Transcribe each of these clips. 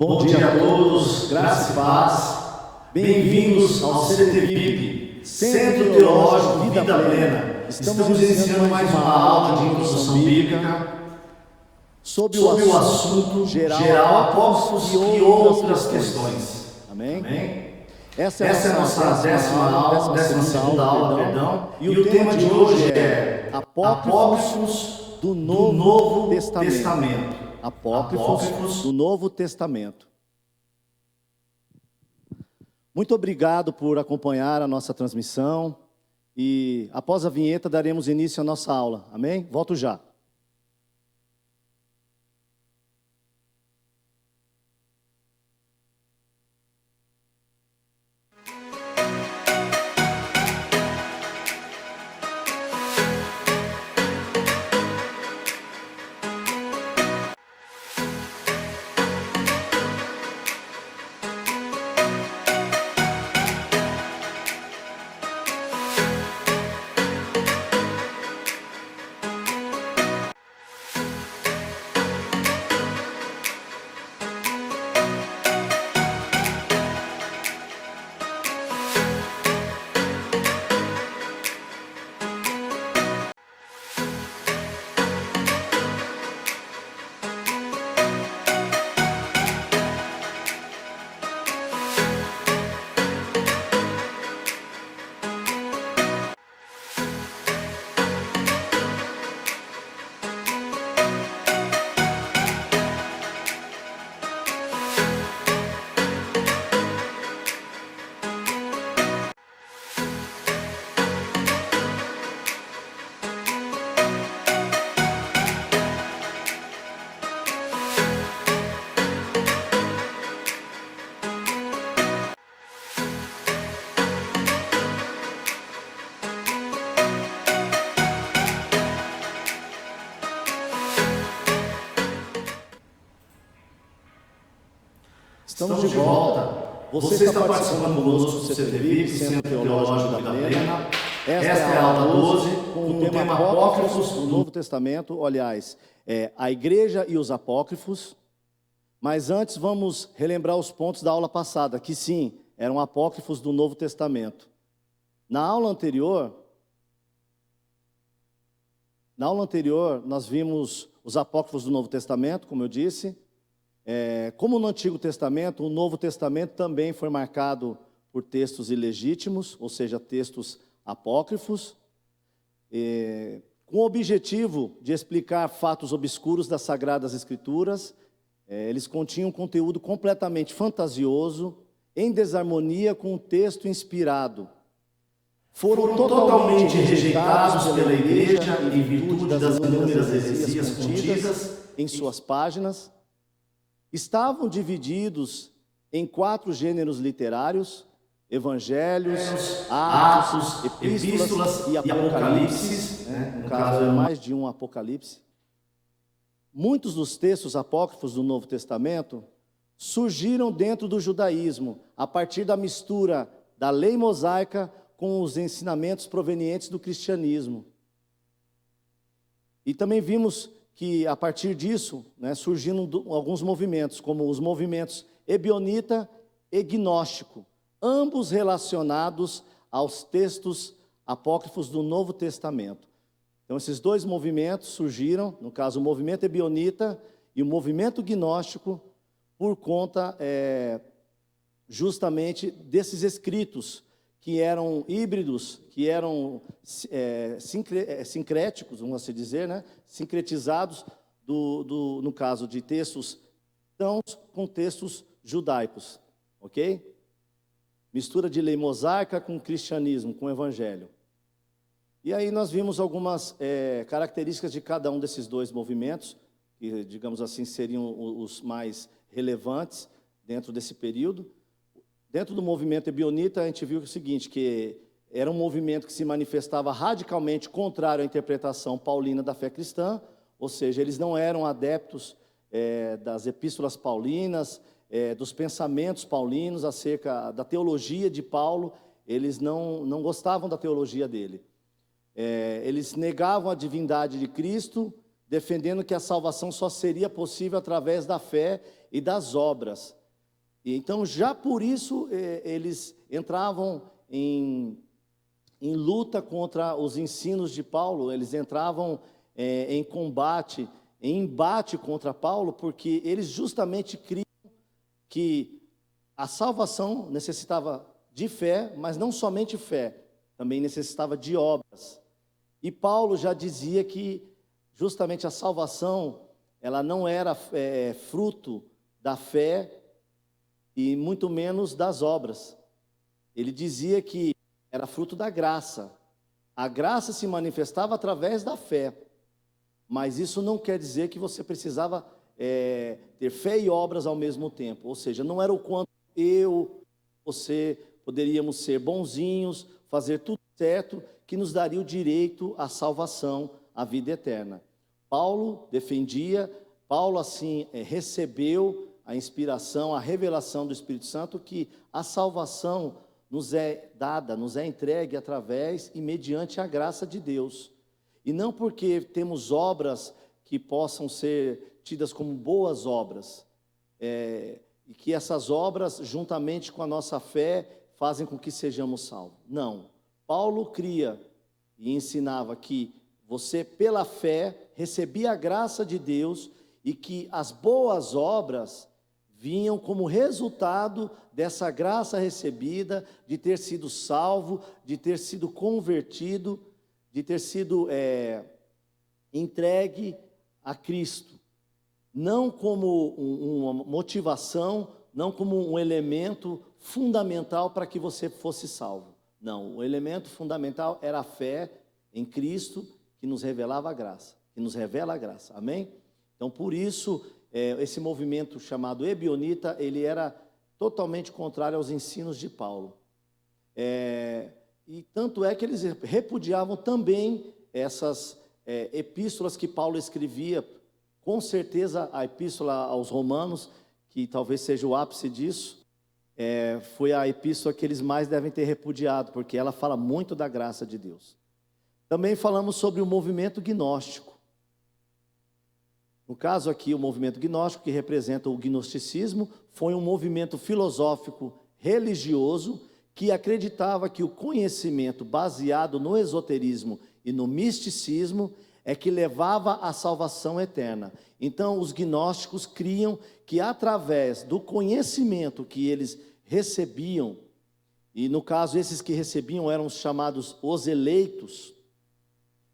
Bom dia a todos, graça e paz. Bem-vindos ao CTVIP, Centro Teológico Vida Plena. Estamos iniciando mais uma aula de introdução bíblica sobre o assunto geral, apóstolos e outras questões. Amém? Essa é a nossa décima segunda aula, e o tema de hoje é Apócrifos do Novo Testamento. Apócrifos do Novo Testamento. Muito obrigado por acompanhar a nossa transmissão e após a vinheta daremos início à nossa aula. Amém? Volto já. Estamos de volta. Você está participando conosco do CTVIP, Centro Teológico da Plena. Esta é a aula 12, com o tema Apócrifos do Novo Testamento. Aliás, a Igreja e os Apócrifos. Mas antes vamos relembrar os pontos da aula passada, que sim, eram apócrifos do Novo Testamento. Na aula anterior, nós vimos os apócrifos do Novo Testamento, como eu disse. Como no Antigo Testamento, o Novo Testamento também foi marcado por textos ilegítimos, ou seja, textos apócrifos, com o objetivo de explicar fatos obscuros das Sagradas Escrituras. Eles continham conteúdo completamente fantasioso, em desarmonia com o texto inspirado. Foram totalmente rejeitados pela Igreja em virtude das inúmeras heresias contidas em suas páginas. Estavam divididos em 4 gêneros literários: Evangelhos, Atos, Epístolas e Apocalipse. No caso, é mais de um Apocalipse. Muitos dos textos apócrifos do Novo Testamento surgiram dentro do judaísmo, a partir da mistura da lei mosaica com os ensinamentos provenientes do cristianismo. E também vimos que a partir disso, surgiram alguns movimentos, como os movimentos ebionita e gnóstico, ambos relacionados aos textos apócrifos do Novo Testamento. Então esses dois movimentos surgiram, no caso o movimento ebionita e o movimento gnóstico, por conta justamente desses escritos que eram híbridos, que eram sincréticos, vamos assim dizer, sincretizados, no caso de textos cristãos com textos judaicos, ok? Mistura de lei mosaica com cristianismo, com evangelho. E aí nós vimos algumas características de cada um desses dois movimentos, que, digamos assim, seriam os mais relevantes dentro desse período. Dentro do movimento ebionita, a gente viu o seguinte, que era um movimento que se manifestava radicalmente contrário à interpretação paulina da fé cristã, ou seja, eles não eram adeptos das epístolas paulinas, dos pensamentos paulinos acerca da teologia de Paulo. Eles não gostavam da teologia dele. Eles negavam a divindade de Cristo, defendendo que a salvação só seria possível através da fé e das obras. E então, já por isso, eles entravam em luta contra os ensinos de Paulo, eles entravam em combate, em embate contra Paulo, porque eles justamente criam que a salvação necessitava de fé, mas não somente fé, também necessitava de obras. E Paulo já dizia que justamente a salvação, ela não era fruto da fé e muito menos das obras. Ele dizia que era fruto da graça. A graça se manifestava através da fé, mas isso não quer dizer que você precisava ter fé e obras ao mesmo tempo. Ou seja, não era o quanto você poderíamos ser bonzinhos, fazer tudo certo, que nos daria o direito à salvação, à vida eterna. Paulo defendia, Paulo assim recebeu a inspiração, a revelação do Espírito Santo, que a salvação nos é dada, nos é entregue através e mediante a graça de Deus. E não porque temos obras que possam ser tidas como boas obras, e que essas obras, juntamente com a nossa fé, fazem com que sejamos salvos. Não. Paulo cria e ensinava que você, pela fé, recebia a graça de Deus e que as boas obras vinham como resultado dessa graça recebida, de ter sido salvo, de ter sido convertido, de ter sido entregue a Cristo. Não como uma motivação, não como um elemento fundamental para que você fosse salvo. Não, o elemento fundamental era a fé em Cristo, que nos revelava a graça, que nos revela a graça, amém? Então, por isso, esse movimento chamado ebionita, ele era totalmente contrário aos ensinos de Paulo. E tanto é que eles repudiavam também essas epístolas que Paulo escrevia. Com certeza, a epístola aos Romanos, que talvez seja o ápice disso, foi a epístola que eles mais devem ter repudiado, porque ela fala muito da graça de Deus. Também falamos sobre o movimento gnóstico. No caso aqui, o movimento gnóstico, que representa o gnosticismo, foi um movimento filosófico religioso que acreditava que o conhecimento baseado no esoterismo e no misticismo é que levava à salvação eterna. Então, os gnósticos criam que através do conhecimento que eles recebiam, e no caso esses que recebiam eram os chamados os eleitos,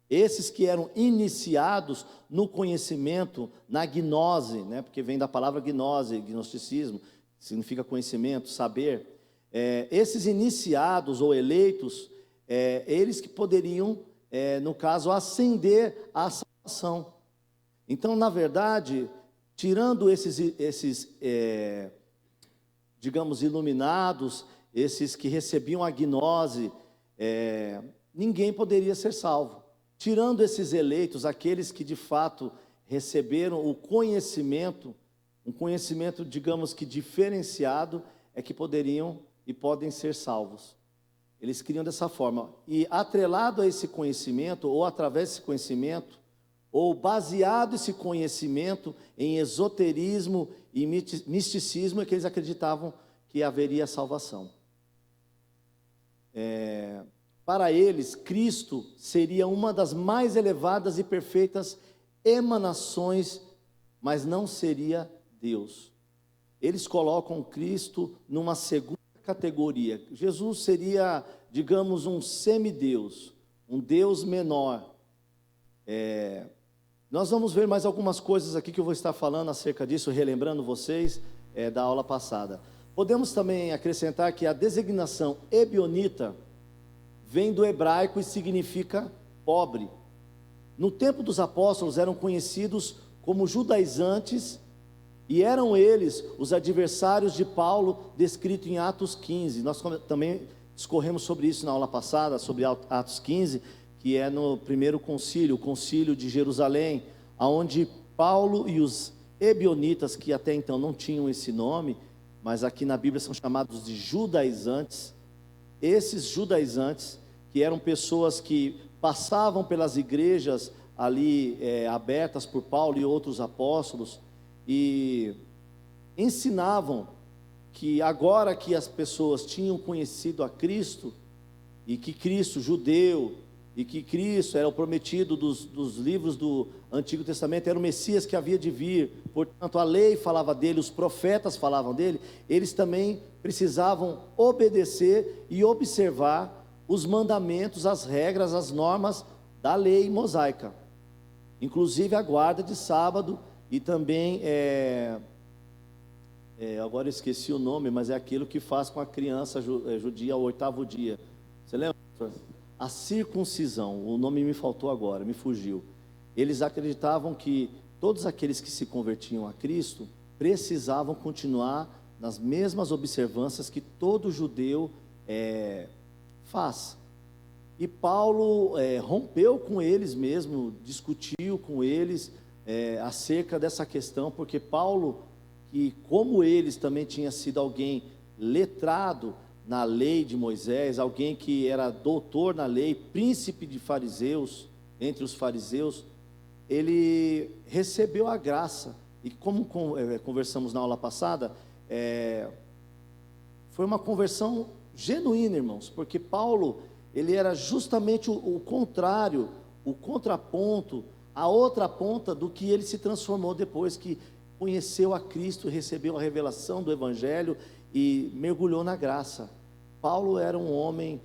esses que eram iniciados no conhecimento, na gnose, né? Porque vem da palavra gnose, gnosticismo, significa conhecimento, saber. Esses iniciados ou eleitos, eles que poderiam, no caso, ascender à salvação. Então, na verdade, tirando esses digamos, iluminados, esses que recebiam a gnose, ninguém poderia ser salvo. Tirando esses eleitos, aqueles que de fato receberam o conhecimento, um conhecimento, digamos que diferenciado, é que poderiam e podem ser salvos. Eles criam dessa forma. E atrelado a esse conhecimento, ou através desse conhecimento, ou baseado esse conhecimento em esoterismo e misticismo, é que eles acreditavam que haveria salvação. Para eles, Cristo seria uma das mais elevadas e perfeitas emanações, mas não seria Deus. Eles colocam Cristo numa segunda categoria. Jesus seria, digamos, um semideus, um Deus menor. Nós vamos ver mais algumas coisas aqui que eu vou estar falando acerca disso, relembrando vocês da aula passada. Podemos também acrescentar que a designação ebionita vem do hebraico e significa pobre. No tempo dos apóstolos eram conhecidos como judaizantes, e eram eles os adversários de Paulo, descrito em Atos 15. Nós também discorremos sobre isso na aula passada, sobre Atos 15, que é no primeiro concílio, o concílio de Jerusalém, onde Paulo e os ebionitas, que até então não tinham esse nome, mas aqui na Bíblia são chamados de judaizantes. Esses judaizantes, que eram pessoas que passavam pelas igrejas ali abertas por Paulo e outros apóstolos, e ensinavam que agora que as pessoas tinham conhecido a Cristo, e que Cristo, judeu, e que Cristo era o prometido dos livros do Antigo Testamento, era o Messias que havia de vir, portanto a lei falava dele, os profetas falavam dele, eles também precisavam obedecer e observar os mandamentos, as regras, as normas da lei mosaica, inclusive a guarda de sábado, e também, agora eu esqueci o nome, mas é aquilo que faz com a criança judia ao 8º dia, você lembra? A circuncisão, o nome me faltou agora, me fugiu. Eles acreditavam que todos aqueles que se convertiam a Cristo precisavam continuar nas mesmas observâncias que todo judeu faz. E Paulo rompeu com eles mesmo, discutiu com eles acerca dessa questão, porque Paulo, que como eles também tinha sido alguém letrado na lei de Moisés, alguém que era doutor na lei, príncipe de fariseus, entre os fariseus, ele recebeu a graça, e como conversamos na aula passada, foi uma conversão genuína, irmãos, porque Paulo, ele era justamente o contrário, o contraponto, a outra ponta do que ele se transformou depois que conheceu a Cristo, recebeu a revelação do Evangelho e mergulhou na graça. Paulo era um homem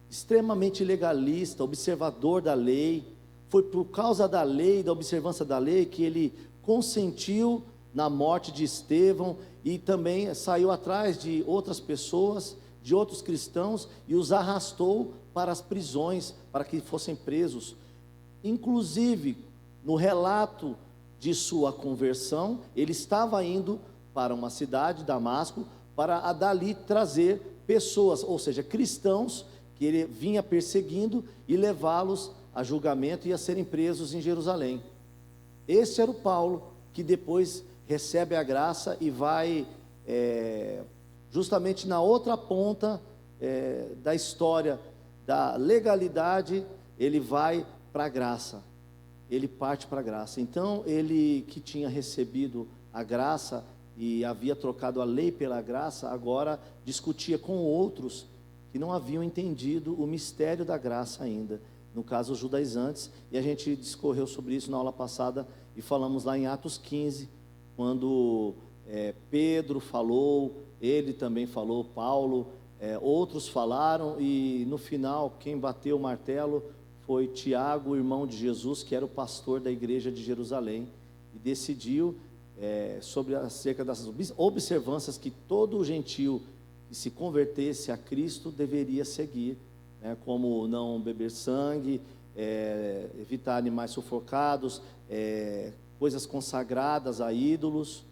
extremamente legalista, observador da lei. Foi por causa da lei, da observância da lei, que ele consentiu na morte de Estevão e também saiu atrás de outras pessoas, de outros cristãos, e os arrastou para as prisões, para que fossem presos. Inclusive, no relato de sua conversão, ele estava indo para uma cidade, Damasco, para dali trazer pessoas, ou seja, cristãos, que ele vinha perseguindo e levá-los a julgamento e a serem presos em Jerusalém. Esse era o Paulo, que depois recebe a graça e vai justamente na outra ponta da história da legalidade, ele vai para a graça, ele parte para a graça. Então ele que tinha recebido a graça e havia trocado a lei pela graça, agora discutia com outros que não haviam entendido o mistério da graça ainda, no caso os judaizantes, e a gente discorreu sobre isso na aula passada, e falamos lá em Atos 15, quando Pedro falou, ele também falou, Paulo, outros falaram, e no final quem bateu o martelo foi Tiago, irmão de Jesus, que era o pastor da igreja de Jerusalém, e decidiu acerca das observâncias que todo gentio que se convertesse a Cristo deveria seguir, como não beber sangue, evitar animais sufocados, coisas consagradas a ídolos,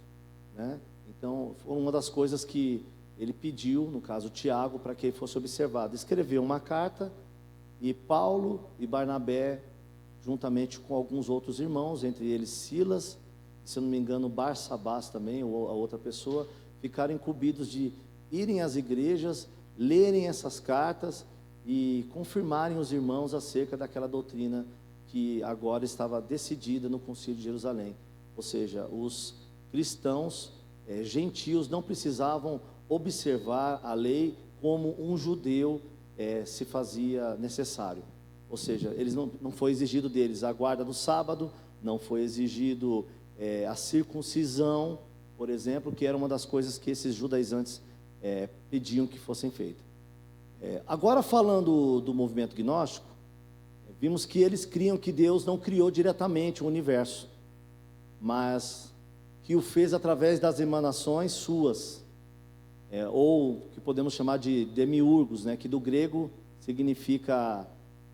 Então, foi uma das coisas que ele pediu, no caso Tiago, para que fosse observado. Escreveu uma carta, e Paulo e Barnabé, juntamente com alguns outros irmãos, entre eles Silas, se eu não me engano Barsabás também, ou a outra pessoa, ficaram incumbidos de irem às igrejas, lerem essas cartas e confirmarem os irmãos acerca daquela doutrina que agora estava decidida no Concílio de Jerusalém. Ou seja, os cristãos gentios não precisavam observar a lei como um judeu se fazia necessário. Ou seja, eles não foi exigido deles a guarda do sábado, não foi exigido a circuncisão, por exemplo, que era uma das coisas que esses judaizantes pediam que fossem feitas. Agora, falando do movimento gnóstico, vimos que eles criam que Deus não criou diretamente o universo, mas que o fez através das emanações suas, ou que podemos chamar de demiurgos, que do grego significa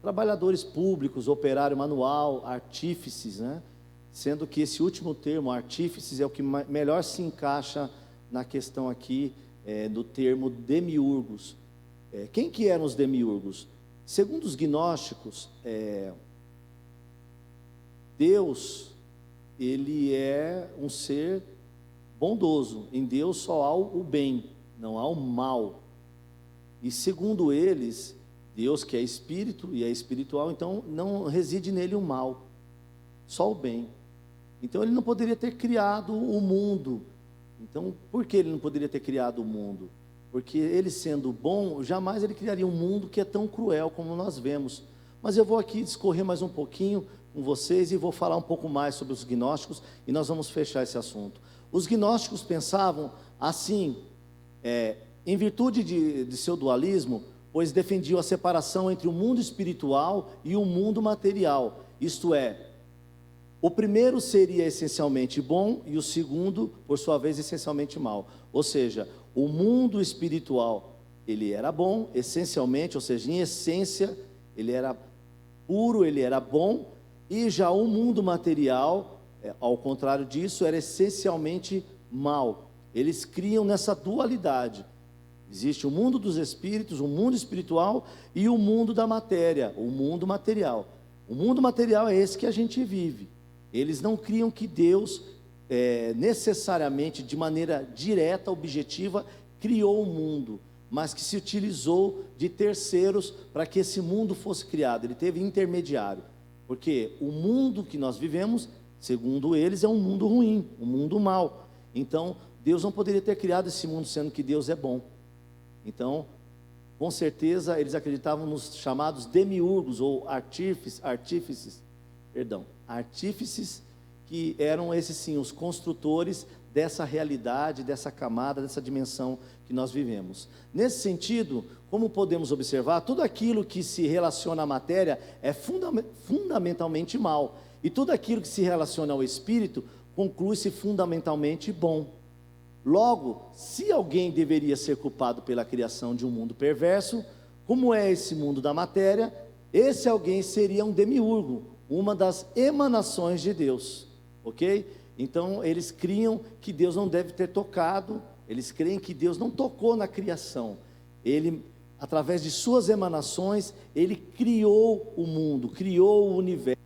trabalhadores públicos, operário manual, artífices, sendo que esse último termo, artífices, é o que melhor se encaixa na questão aqui do termo demiurgos. Quem que eram os demiurgos? Segundo os gnósticos, Deus, ele é um ser bondoso. Em Deus só há o bem, não há o mal. E segundo eles, Deus que é espírito e é espiritual, então não reside nele o mal, só o bem. Então ele não poderia ter criado o mundo. Então, por que ele não poderia ter criado o mundo? Porque ele sendo bom, jamais ele criaria um mundo que é tão cruel como nós vemos. Mas eu vou aqui discorrer mais um pouquinho com vocês e vou falar um pouco mais sobre os gnósticos e nós vamos fechar esse assunto. Os gnósticos pensavam assim, em virtude de seu dualismo, pois defendiam a separação entre o mundo espiritual e o mundo material. Isto é, o primeiro seria essencialmente bom e o segundo, por sua vez, essencialmente mal. Ou seja, o mundo espiritual, ele era bom, essencialmente, ou seja, em essência, ele era puro, ele era bom, e já o mundo material, ao contrário disso, era essencialmente mal. Eles criam nessa dualidade. Existe o mundo dos espíritos, o mundo espiritual e o mundo da matéria, o mundo material. O mundo material é esse que a gente vive. Eles não criam que Deus, necessariamente, de maneira direta, objetiva, criou o mundo, mas que se utilizou de terceiros para que esse mundo fosse criado. Ele teve intermediário, porque o mundo que nós vivemos, segundo eles, é um mundo ruim, um mundo mau. Então, Deus não poderia ter criado esse mundo, sendo que Deus é bom. Então, com certeza, eles acreditavam nos chamados demiurgos, ou artífices, que eram esses sim, os construtores dessa realidade, dessa camada, dessa dimensão que nós vivemos. Nesse sentido, como podemos observar, tudo aquilo que se relaciona à matéria é fundamentalmente mal, e tudo aquilo que se relaciona ao espírito conclui-se fundamentalmente bom. Logo, se alguém deveria ser culpado pela criação de um mundo perverso, como é esse mundo da matéria, esse alguém seria um demiurgo, uma das emanações de Deus, ok? Então, eles criam que Deus não deve ter tocado, eles creem que Deus não tocou na criação. Ele, através de suas emanações, ele criou o mundo, criou o universo,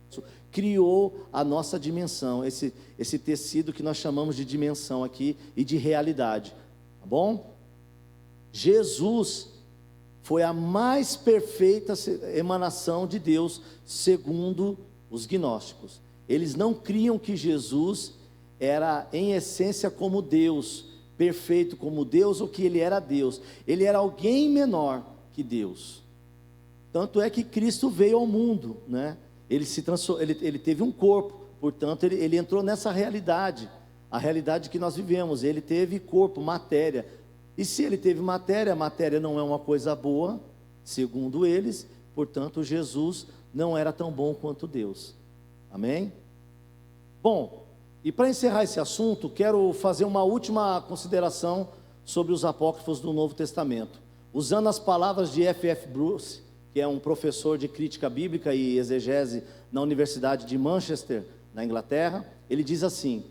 criou a nossa dimensão, esse tecido que nós chamamos de dimensão aqui e de realidade, tá bom? Jesus foi a mais perfeita emanação de Deus, segundo os gnósticos. Eles não criam que Jesus era em essência como Deus, perfeito como Deus, ou que ele era Deus. Ele era alguém menor que Deus. Tanto é que Cristo veio ao mundo, né? Ele teve um corpo, portanto ele entrou nessa realidade, a realidade que nós vivemos. Ele teve corpo, matéria, e se ele teve matéria, a matéria não é uma coisa boa, segundo eles, portanto Jesus não era tão bom quanto Deus, amém? Bom, e para encerrar esse assunto, quero fazer uma última consideração sobre os apócrifos do Novo Testamento, usando as palavras de F.F. Bruce, que é um professor de crítica bíblica e exegese na Universidade de Manchester, na Inglaterra. Ele diz assim: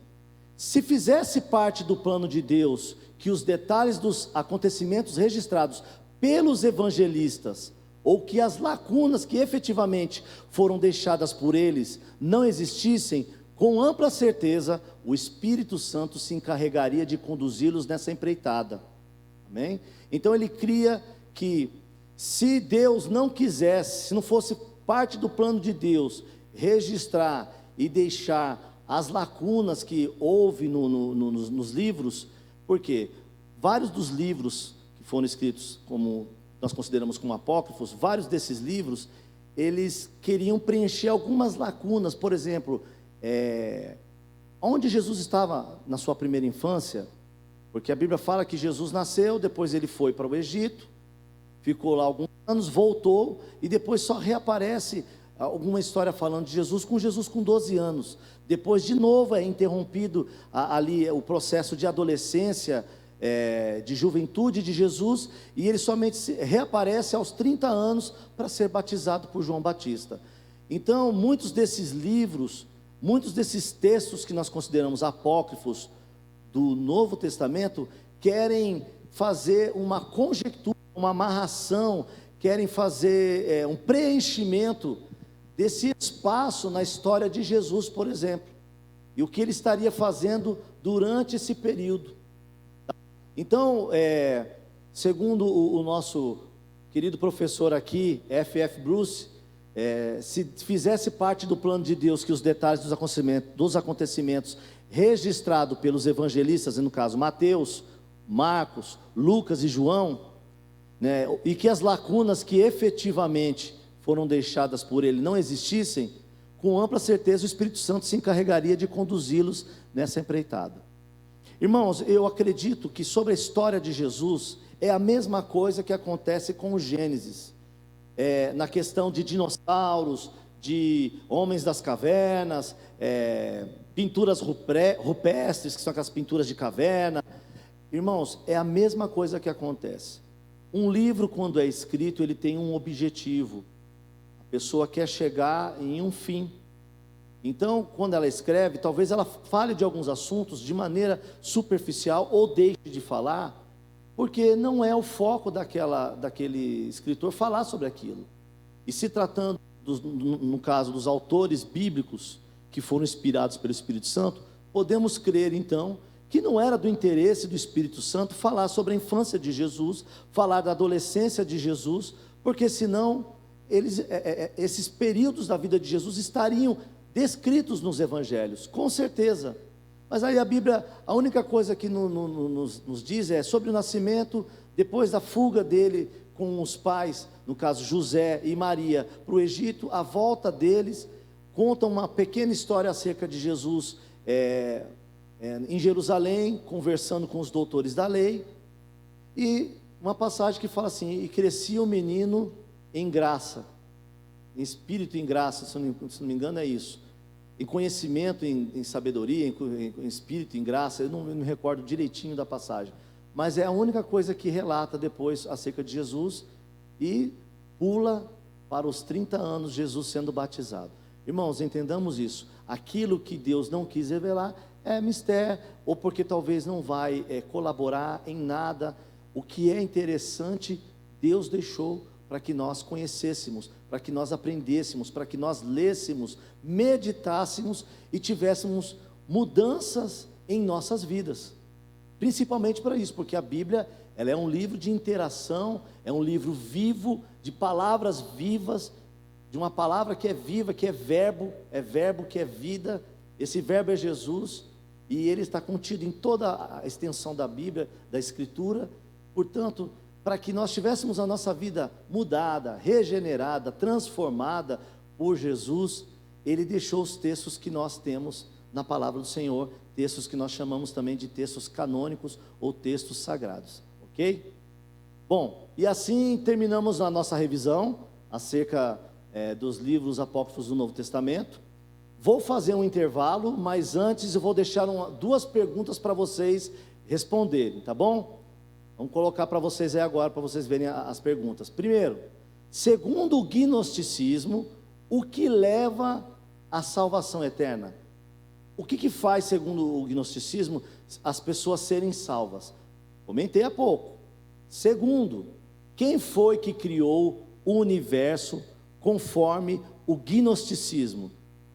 se fizesse parte do plano de Deus que os detalhes dos acontecimentos registrados pelos evangelistas, ou que as lacunas que efetivamente foram deixadas por eles não existissem, com ampla certeza o Espírito Santo se encarregaria de conduzi-los nessa empreitada, amém? Então ele cria que, se Deus não quisesse, se não fosse parte do plano de Deus, registrar e deixar as lacunas que houve nos livros, porque vários dos livros que foram escritos, como nós consideramos como apócrifos, vários desses livros, eles queriam preencher algumas lacunas. Por exemplo, onde Jesus estava na sua primeira infância, porque a Bíblia fala que Jesus nasceu, depois ele foi para o Egito, ficou lá alguns anos, voltou, e depois só reaparece alguma história falando de Jesus com 12 anos. Depois de novo é interrompido ali o processo de adolescência, de juventude de Jesus, e ele somente reaparece aos 30 anos para ser batizado por João Batista. Então, muitos desses livros, muitos desses textos que nós consideramos apócrifos do Novo Testamento, querem fazer uma conjectura, uma amarração, querem fazer um preenchimento desse espaço na história de Jesus, por exemplo, e o que ele estaria fazendo durante esse período. Então, segundo o nosso querido professor aqui, F.F. Bruce, se fizesse parte do plano de Deus que os detalhes dos acontecimentos registrados pelos evangelistas, no caso Mateus, Marcos, Lucas e João, né, e que as lacunas que efetivamente foram deixadas por ele não existissem, com ampla certeza o Espírito Santo se encarregaria de conduzi-los nessa empreitada. Irmãos, eu acredito que sobre a história de Jesus é a mesma coisa que acontece com o Gênesis, na questão de dinossauros, de homens das cavernas, pinturas rupestres, que são aquelas pinturas de caverna. Irmãos, é a mesma coisa que acontece. Um livro, quando é escrito, ele tem um objetivo. A pessoa quer chegar em um fim. Então, quando ela escreve, talvez ela fale de alguns assuntos de maneira superficial ou deixe de falar, porque não é o foco daquele escritor falar sobre aquilo. E se tratando, no caso dos autores bíblicos que foram inspirados pelo Espírito Santo, podemos crer então que não era do interesse do Espírito Santo falar sobre a infância de Jesus, falar da adolescência de Jesus, porque senão esses períodos da vida de Jesus estariam descritos nos evangelhos, com certeza. Mas aí a Bíblia, a única coisa que nos diz é sobre o nascimento, depois da fuga dele com os pais, no caso José e Maria, para o Egito, a volta deles, conta uma pequena história acerca de Jesus em Jerusalém, conversando com os doutores da lei, e uma passagem que fala assim: e crescia o menino em graça, em espírito e em graça, se não me engano é isso, em conhecimento, em sabedoria, em espírito, em graça. Eu não me recordo direitinho da passagem, mas é a única coisa que relata depois acerca de Jesus, e pula para os 30 anos, Jesus sendo batizado. Irmãos, entendamos isso, aquilo que Deus não quis revelar é mistério, ou porque talvez não vai colaborar em nada. O que é interessante, Deus deixou para que nós conhecêssemos, para que nós aprendêssemos, para que nós lêssemos, meditássemos e tivéssemos mudanças em nossas vidas, principalmente para isso, porque a Bíblia, ela é um livro de interação, é um livro vivo, de palavras vivas, de uma palavra que é viva, que é verbo que é vida. Esse verbo é Jesus, e ele está contido em toda a extensão da Bíblia, da Escritura. Portanto, para que nós tivéssemos a nossa vida mudada, regenerada, transformada por Jesus, ele deixou os textos que nós temos na palavra do Senhor, textos que nós chamamos também de textos canônicos ou textos sagrados, ok? Bom, e assim terminamos a nossa revisão acerca dos livros apócrifos do Novo Testamento. Vou fazer um intervalo, mas antes eu vou deixar duas perguntas para vocês responderem, tá bom? Vamos colocar para vocês aí agora, para vocês verem as perguntas. Primeiro, segundo o gnosticismo, o que leva à salvação eterna? O que faz, segundo o gnosticismo, as pessoas serem salvas? Comentei há pouco. Segundo, quem foi que criou o universo conforme o gnosticismo?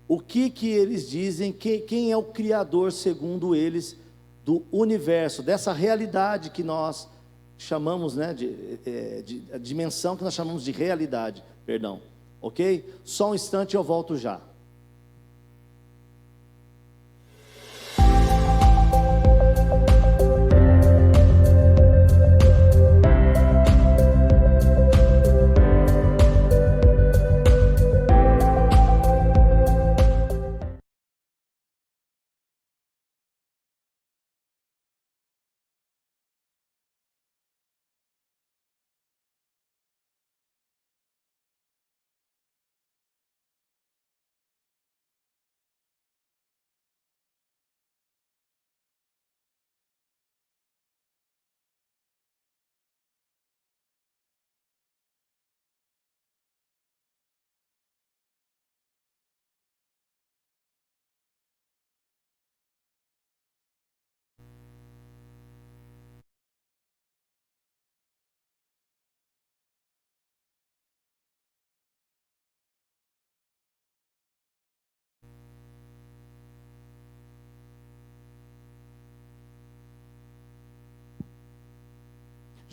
O que eles dizem, quem é o criador, segundo eles, do universo, dessa realidade que nós chamamos, né, a dimensão que nós chamamos de realidade, perdão, ok? Só um instante, eu volto já.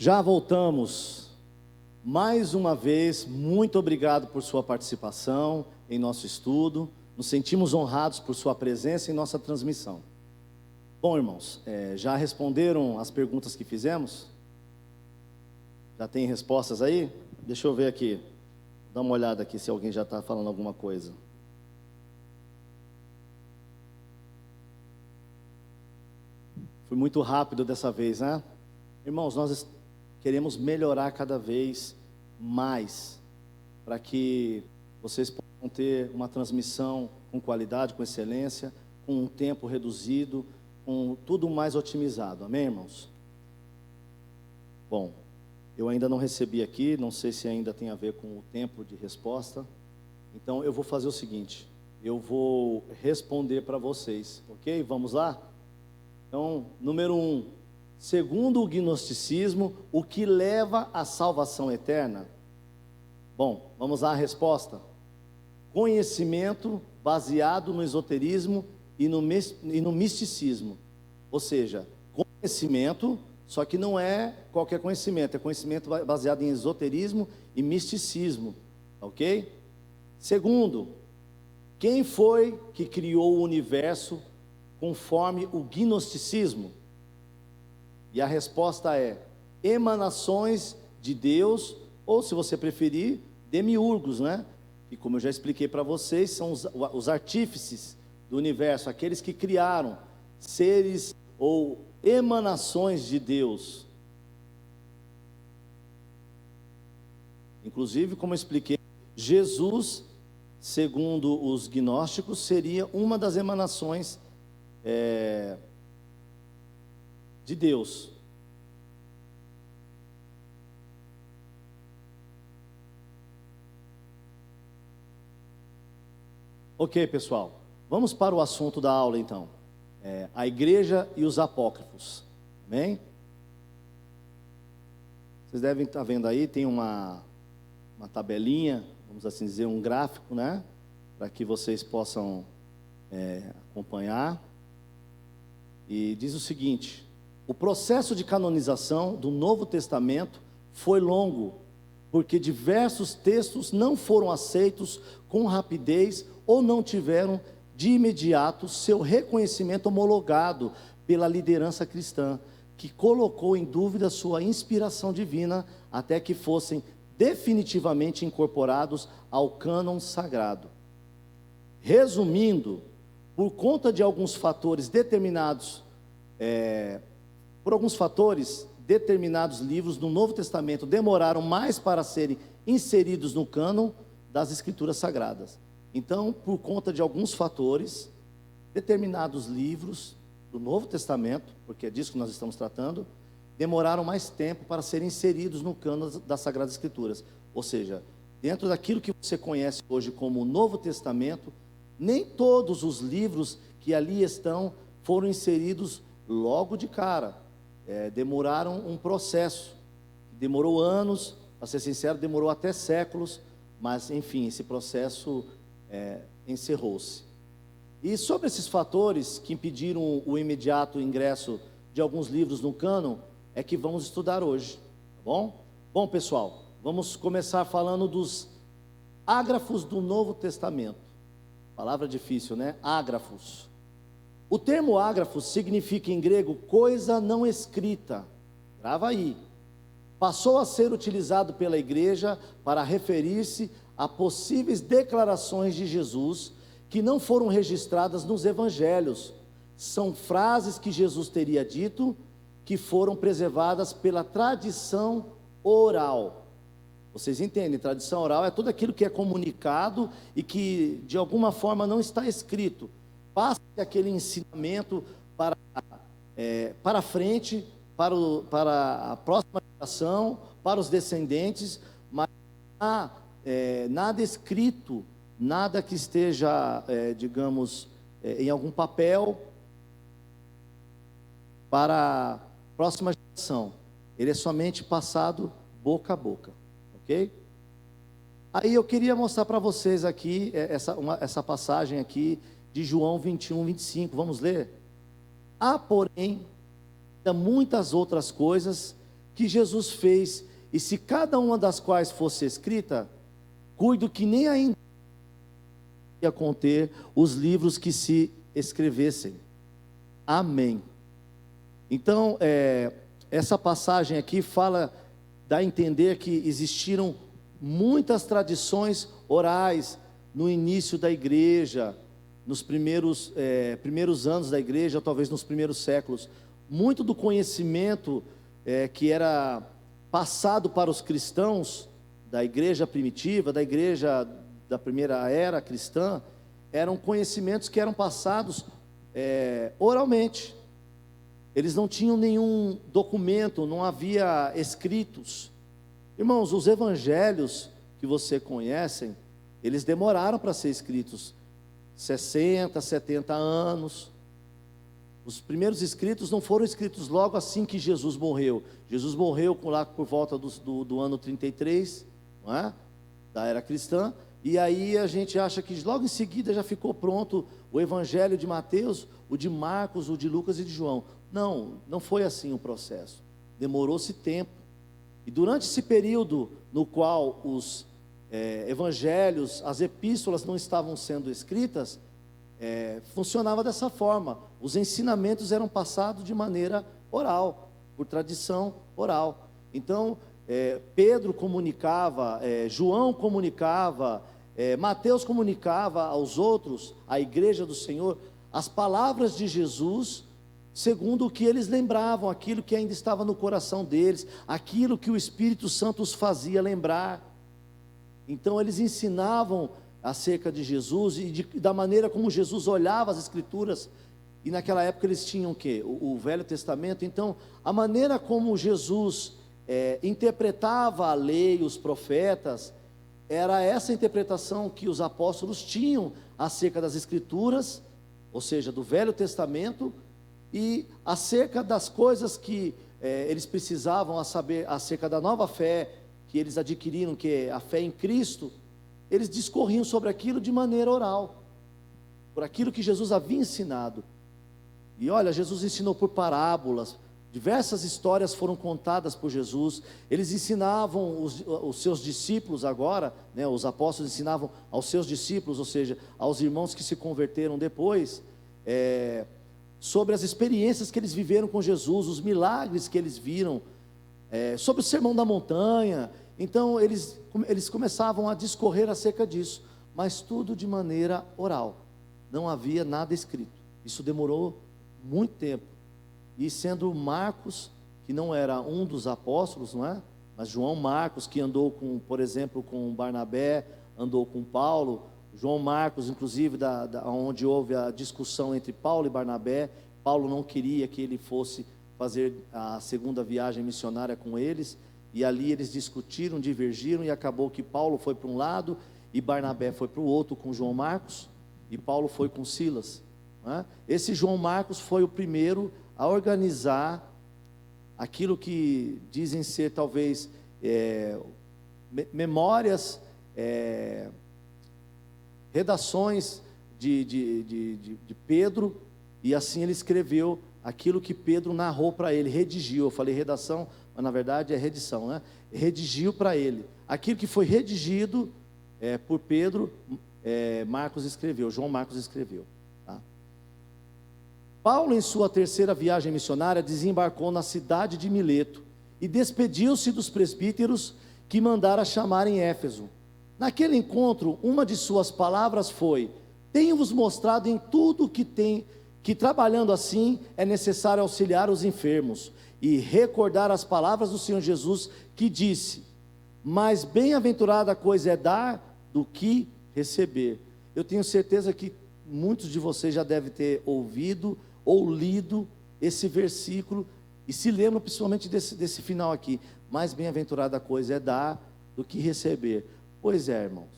Já voltamos. Mais uma vez, muito obrigado por sua participação em nosso estudo. Nos sentimos honrados por sua presença em nossa transmissão. Bom, irmãos, já responderam as perguntas que fizemos? Já tem respostas aí? Deixa eu ver aqui. Dá uma olhada aqui se alguém já está falando alguma coisa. Foi muito rápido dessa vez, né? Irmãos, nós queremos melhorar cada vez mais, para que vocês possam ter uma transmissão com qualidade, com excelência, com um tempo reduzido, com tudo mais otimizado. Amém, irmãos? Bom, eu ainda não recebi aqui, não sei se ainda tem a ver com o tempo de resposta. Então eu vou fazer o seguinte, eu vou responder para vocês, ok? Vamos lá? Então, número 1, segundo o gnosticismo, o que leva à salvação eterna? Bom, vamos lá a resposta. Conhecimento baseado no esoterismo e no misticismo. Ou seja, conhecimento, só que não é qualquer conhecimento, é conhecimento baseado em esoterismo e misticismo, ok? Segundo, quem foi que criou o universo conforme o gnosticismo? E a resposta é emanações de Deus, ou se você preferir, demiurgos, né? E como eu já expliquei para vocês, são os artífices do universo, aqueles que criaram seres ou emanações de Deus. Inclusive, como eu expliquei, Jesus, segundo os gnósticos, seria uma das emanações de Deus. Ok, pessoal, vamos para o assunto da aula então. A igreja e os apócrifos. Amém? Vocês devem estar vendo aí, tem uma tabelinha, vamos assim dizer, um gráfico, né? Para que vocês possam acompanhar. E diz o seguinte: o processo de canonização do Novo Testamento foi longo, porque diversos textos não foram aceitos com rapidez ou não tiveram de imediato seu reconhecimento homologado pela liderança cristã, que colocou em dúvida sua inspiração divina até que fossem definitivamente incorporados ao cânon sagrado. Resumindo, por conta de alguns fatores determinados, determinados livros do Novo Testamento demoraram mais para serem inseridos no cânon das Escrituras Sagradas. Então, por conta de alguns fatores, determinados livros do Novo Testamento, porque é disso que nós estamos tratando, demoraram mais tempo para serem inseridos no cânon das Sagradas Escrituras. Ou seja, dentro daquilo que você conhece hoje como o Novo Testamento, nem todos os livros que ali estão foram inseridos logo de cara. Demoraram um processo, demorou anos, para ser sincero, demorou até séculos, mas enfim, esse processo encerrou-se. E sobre esses fatores que impediram o imediato ingresso de alguns livros no cânon, é que vamos estudar hoje, tá bom? Bom, pessoal, vamos começar falando dos ágrafos do Novo Testamento. Palavra difícil, né? Ágrafos. O termo ágrafos significa em grego coisa não escrita. Grava aí. Passou a ser utilizado pela igreja para referir-se a possíveis declarações de Jesus que não foram registradas nos evangelhos. São frases que Jesus teria dito, que foram preservadas pela tradição oral. Vocês entendem? Tradição oral é tudo aquilo que é comunicado e que de alguma forma não está escrito. Passa aquele ensinamento para frente, para a próxima geração, para os descendentes, mas nada escrito, nada que esteja, digamos, em algum papel para a próxima geração. Ele é somente passado boca a boca, ok? Aí eu queria mostrar para vocês aqui, essa passagem aqui de João 21, 25, vamos ler? Há, porém, muitas outras coisas que Jesus fez e se cada uma das quais fosse escrita, cuido que nem ainda ia conter os livros que se escrevessem. Amém. Então, essa passagem aqui dá a entender que existiram muitas tradições orais no início da igreja, nos primeiros anos da igreja, talvez nos primeiros séculos. Muito do conhecimento que era passado para os cristãos da igreja primitiva, da igreja da primeira era cristã, eram conhecimentos que eram passados oralmente. Eles não tinham nenhum documento, não havia escritos. Irmãos, os evangelhos que você conhecem, eles demoraram para ser escritos, 60, 70 anos. Os primeiros escritos não foram escritos logo assim que Jesus morreu. Jesus morreu lá por volta do ano 33, não é? Da era cristã. E aí a gente acha que logo em seguida já ficou pronto o evangelho de Mateus, o de Marcos, o de Lucas e de João. Não foi assim o processo. Demorou-se tempo. E durante esse período no qual os evangelhos, as epístolas não estavam sendo escritas, funcionava dessa forma. Os ensinamentos eram passados de maneira oral, por tradição oral. Então, Pedro comunicava, João comunicava, Mateus comunicava aos outros, à igreja do Senhor, as palavras de Jesus, segundo o que eles lembravam, aquilo que ainda estava no coração deles, aquilo que o Espírito Santo os fazia lembrar. Então eles ensinavam acerca de Jesus e da maneira como Jesus olhava as Escrituras. E naquela época eles tinham o quê? O Velho Testamento. Então a maneira como Jesus interpretava a lei, os profetas, era essa interpretação que os apóstolos tinham acerca das Escrituras, ou seja, do Velho Testamento, e acerca das coisas que eles precisavam saber acerca da nova fé que eles adquiriram, que é a fé em Cristo. Eles discorriam sobre aquilo de maneira oral, por aquilo que Jesus havia ensinado. E olha, Jesus ensinou por parábolas, diversas histórias foram contadas por Jesus. Eles ensinavam os seus discípulos agora, né, os apóstolos ensinavam aos seus discípulos, ou seja, aos irmãos que se converteram depois, sobre as experiências que eles viveram com Jesus, os milagres que eles viram, sobre o Sermão da Montanha. Então eles começavam a discorrer acerca disso, mas tudo de maneira oral, não havia nada escrito. Isso demorou muito tempo. E sendo Marcos, que não era um dos apóstolos, não é? Mas João Marcos, que andou por exemplo, com Barnabé, andou com Paulo. João Marcos, inclusive, onde houve a discussão entre Paulo e Barnabé. Paulo não queria que ele fosse fazer a segunda viagem missionária com eles, e ali eles discutiram, divergiram, e acabou que Paulo foi para um lado, e Barnabé foi para o outro com João Marcos, e Paulo foi com Silas, não é? Esse João Marcos foi o primeiro a organizar aquilo que dizem ser talvez memórias, redações de Pedro, e assim ele escreveu aquilo que Pedro narrou para ele, redigiu. Eu falei redação, mas na verdade é redição, né? Redigiu para ele aquilo que foi redigido por Pedro. Marcos escreveu, João Marcos escreveu, tá? Paulo, em sua terceira viagem missionária, desembarcou na cidade de Mileto e despediu-se dos presbíteros que mandara chamar em Éfeso. Naquele encontro, uma de suas palavras foi: tenho-vos mostrado em tudo que trabalhando assim é necessário auxiliar os enfermos e recordar as palavras do Senhor Jesus, que disse: mais bem-aventurada coisa é dar do que receber. Eu tenho certeza que muitos de vocês já devem ter ouvido ou lido esse versículo e se lembram principalmente desse final aqui: mais bem-aventurada coisa é dar do que receber. Pois é, irmãos,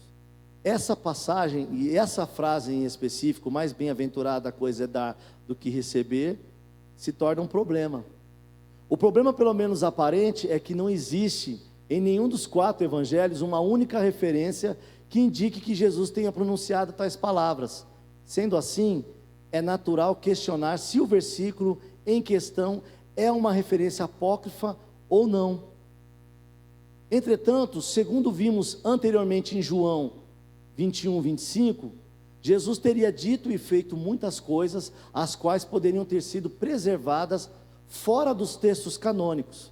essa passagem e essa frase em específico, mais bem-aventurada coisa é dar do que receber, se torna um problema. O problema, pelo menos aparente, é que não existe em nenhum dos 4 evangelhos uma única referência que indique que Jesus tenha pronunciado tais palavras. Sendo assim, é natural questionar se o versículo em questão é uma referência apócrifa ou não. Entretanto, segundo vimos anteriormente em João 21, 25, Jesus teria dito e feito muitas coisas, as quais poderiam ter sido preservadas fora dos textos canônicos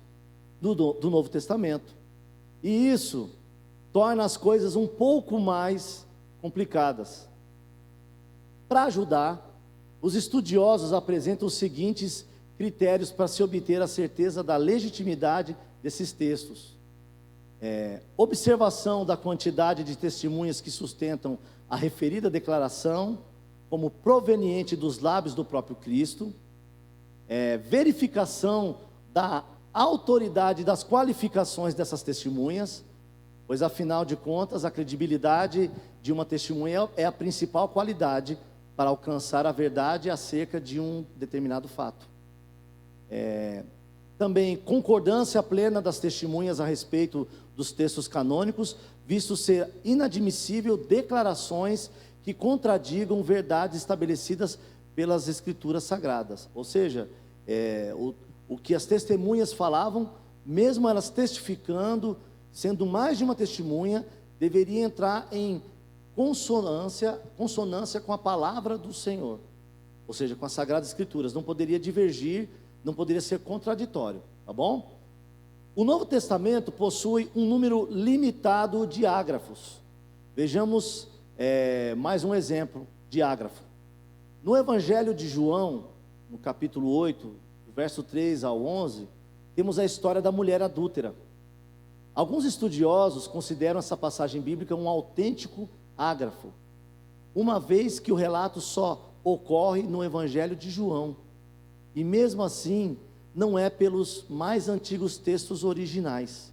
do Novo Testamento. E isso torna as coisas um pouco mais complicadas. Para ajudar, os estudiosos apresentam os seguintes critérios para se obter a certeza da legitimidade desses textos. Observação da quantidade de testemunhas que sustentam a referida declaração como proveniente dos lábios do próprio Cristo. Verificação da autoridade das qualificações dessas testemunhas, pois afinal de contas a credibilidade de uma testemunha é a principal qualidade para alcançar a verdade acerca de um determinado fato. Também concordância plena das testemunhas a respeito dos textos canônicos, visto ser inadmissível declarações que contradigam verdades estabelecidas pelas Escrituras Sagradas. Ou seja, o que as testemunhas falavam, mesmo elas testificando, sendo mais de uma testemunha, deveria entrar em consonância com a palavra do Senhor, ou seja, com as Sagradas Escrituras, não poderia divergir, não poderia ser contraditório, tá bom? O Novo Testamento possui um número limitado de ágrafos. Vejamos mais um exemplo de ágrafo. No Evangelho de João, no capítulo 8, do verso 3 ao 11, temos a história da mulher adúltera. Alguns estudiosos consideram essa passagem bíblica um autêntico ágrafo, uma vez que o relato só ocorre no Evangelho de João, e mesmo assim não é pelos mais antigos textos originais.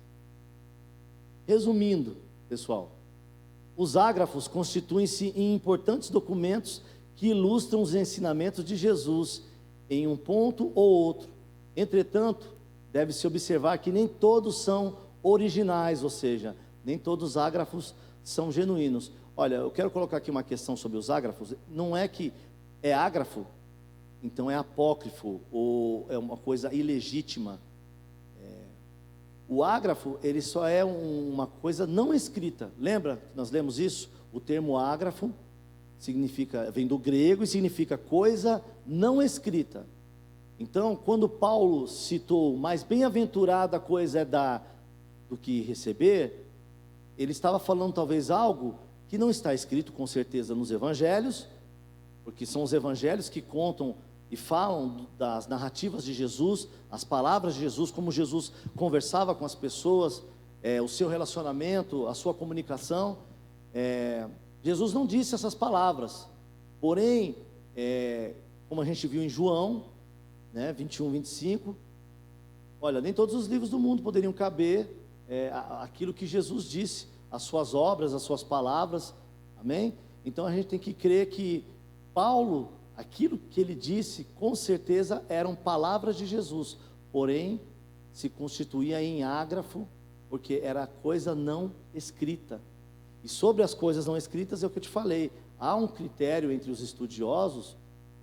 Resumindo, pessoal, os ágrafos constituem-se em importantes documentos que ilustram os ensinamentos de Jesus em um ponto ou outro. Entretanto, deve-se observar que nem todos são originais, ou seja, nem todos os ágrafos são genuínos. Olha, eu quero colocar aqui uma questão sobre os ágrafos. Não é que é ágrafo, então é apócrifo, ou é uma coisa ilegítima. O ágrafo, ele só é uma coisa não escrita. Lembra que nós lemos isso? O termo ágrafo vem do grego e significa coisa não escrita. Então, quando Paulo citou, mais bem-aventurada coisa é dar do que receber, ele estava falando talvez algo que não está escrito com certeza nos evangelhos, porque são os evangelhos que contam e falam das narrativas de Jesus, as palavras de Jesus, como Jesus conversava com as pessoas, o seu relacionamento, a sua comunicação. Jesus não disse essas palavras, porém, como a gente viu em João, 21, 25, olha, nem todos os livros do mundo poderiam caber aquilo que Jesus disse, as suas obras, as suas palavras, amém? Então a gente tem que crer que Paulo, aquilo que ele disse, com certeza eram palavras de Jesus, porém se constituía em ágrafo, porque era coisa não escrita. E sobre as coisas não escritas é o que eu te falei, há um critério entre os estudiosos,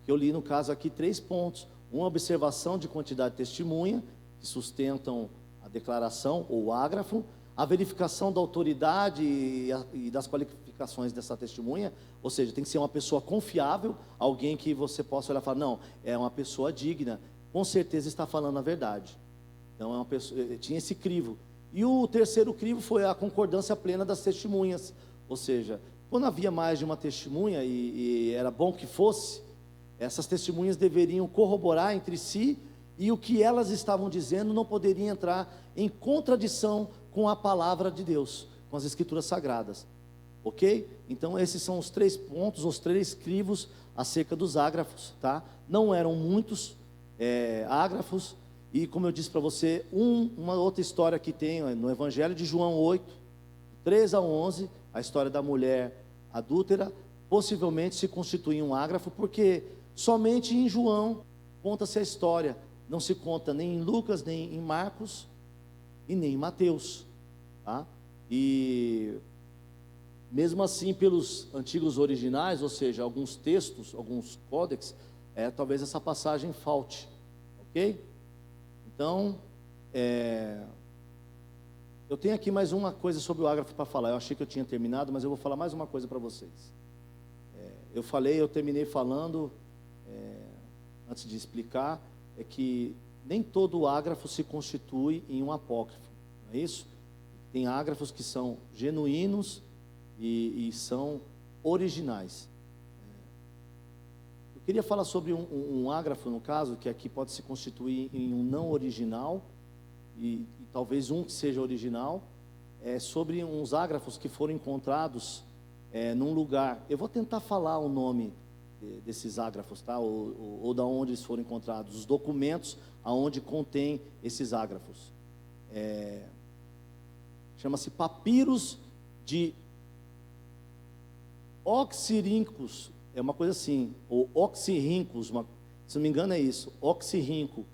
que eu li no caso aqui 3 pontos: uma observação de quantidade de testemunha, que sustentam a declaração ou o ágrafo, a verificação da autoridade e das qualificações dessa testemunha, ou seja, tem que ser uma pessoa confiável, alguém que você possa olhar e falar, não, é uma pessoa digna, com certeza está falando a verdade. Então, tinha esse crivo. E o terceiro crivo foi a concordância plena das testemunhas, ou seja, quando havia mais de uma testemunha, e era bom que fosse, essas testemunhas deveriam corroborar entre si, e o que elas estavam dizendo não poderia entrar em contradição com a palavra de Deus, com as Escrituras Sagradas, ok? Então esses são os 3 pontos, os 3 crivos acerca dos ágrafos, tá? Não eram muitos ágrafos, e como eu disse para você, uma outra história que tem no Evangelho de João 8, 3 a 11, a história da mulher adúltera, possivelmente se constitui um ágrafo, porque somente em João conta-se a história, não se conta nem em Lucas, nem em Marcos, e nem em Mateus, tá? E mesmo assim, pelos antigos originais, ou seja, alguns textos, alguns códex, talvez essa passagem falte, ok? Então, Eu tenho aqui mais uma coisa sobre o ágrafo para falar. Eu achei que eu tinha terminado, mas eu vou falar mais uma coisa para vocês. Eu terminei falando, antes de explicar, é que nem todo ágrafo se constitui em um apócrifo, não é isso? Tem ágrafos que são genuínos e são originais. Eu queria falar sobre um ágrafo, no caso, que aqui pode se constituir em um não original, e talvez um que seja original, sobre uns ágrafos que foram encontrados num lugar. Eu vou tentar falar o nome desses ágrafos, tá? Ou da onde eles foram encontrados, os documentos aonde contém esses ágrafos. Chama-se Papiros de Oxirhynchus, é uma coisa assim, ou Oxirhynchus, se não me engano é isso, Oxirhynco.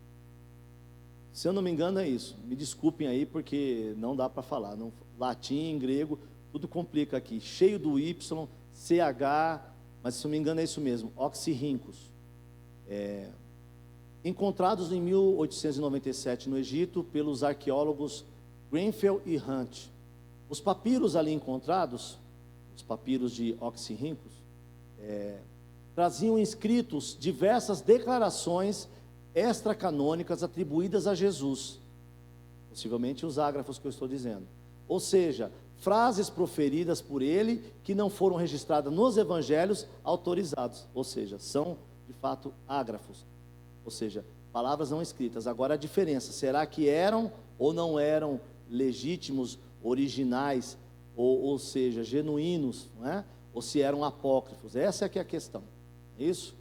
Se eu não me engano é isso, me desculpem aí porque não dá para falar, latim, grego, tudo complica aqui, cheio do Y, CH, mas se não me engano é isso mesmo, Oxirhynchus. Encontrados em 1897 no Egito pelos arqueólogos Grenfell e Hunt. Os papiros ali encontrados, os papiros de Oxirhynchus, traziam inscritos diversas declarações extracanônicas atribuídas a Jesus, possivelmente os ágrafos que eu estou dizendo, ou seja, frases proferidas por ele que não foram registradas nos evangelhos autorizados, ou seja, são de fato ágrafos, ou seja, palavras não escritas. Agora a diferença, será que eram ou não eram legítimos, originais, ou seja, genuínos, não é? Ou se eram apócrifos? Essa é que é a questão, é isso?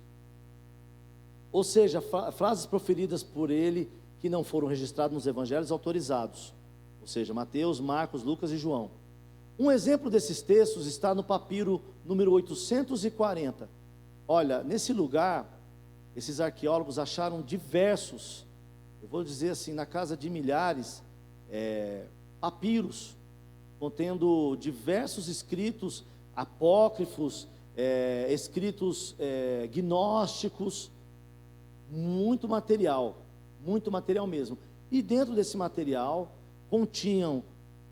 Ou seja, frases proferidas por ele que não foram registradas nos evangelhos autorizados, ou seja, Mateus, Marcos, Lucas e João. Um exemplo desses textos está no papiro número 840. Olha, nesse lugar, esses arqueólogos acharam diversos, eu vou dizer assim, na casa de milhares, papiros, contendo diversos escritos apócrifos, escritos gnósticos, muito material mesmo. E dentro desse material continham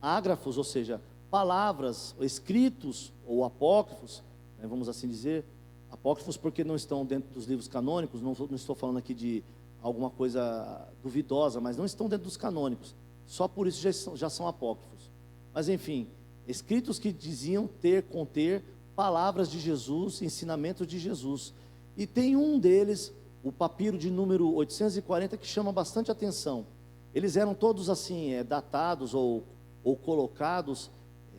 ágrafos, ou seja, palavras, escritos ou apócrifos, né, vamos assim dizer, apócrifos porque não estão dentro dos livros canônicos, não estou falando aqui de alguma coisa duvidosa, mas não estão dentro dos canônicos, só por isso já são apócrifos. Mas enfim, escritos que diziam conter palavras de Jesus, ensinamentos de Jesus. E tem um deles, o papiro de número 840, que chama bastante atenção. Eles eram todos assim, datados ou colocados,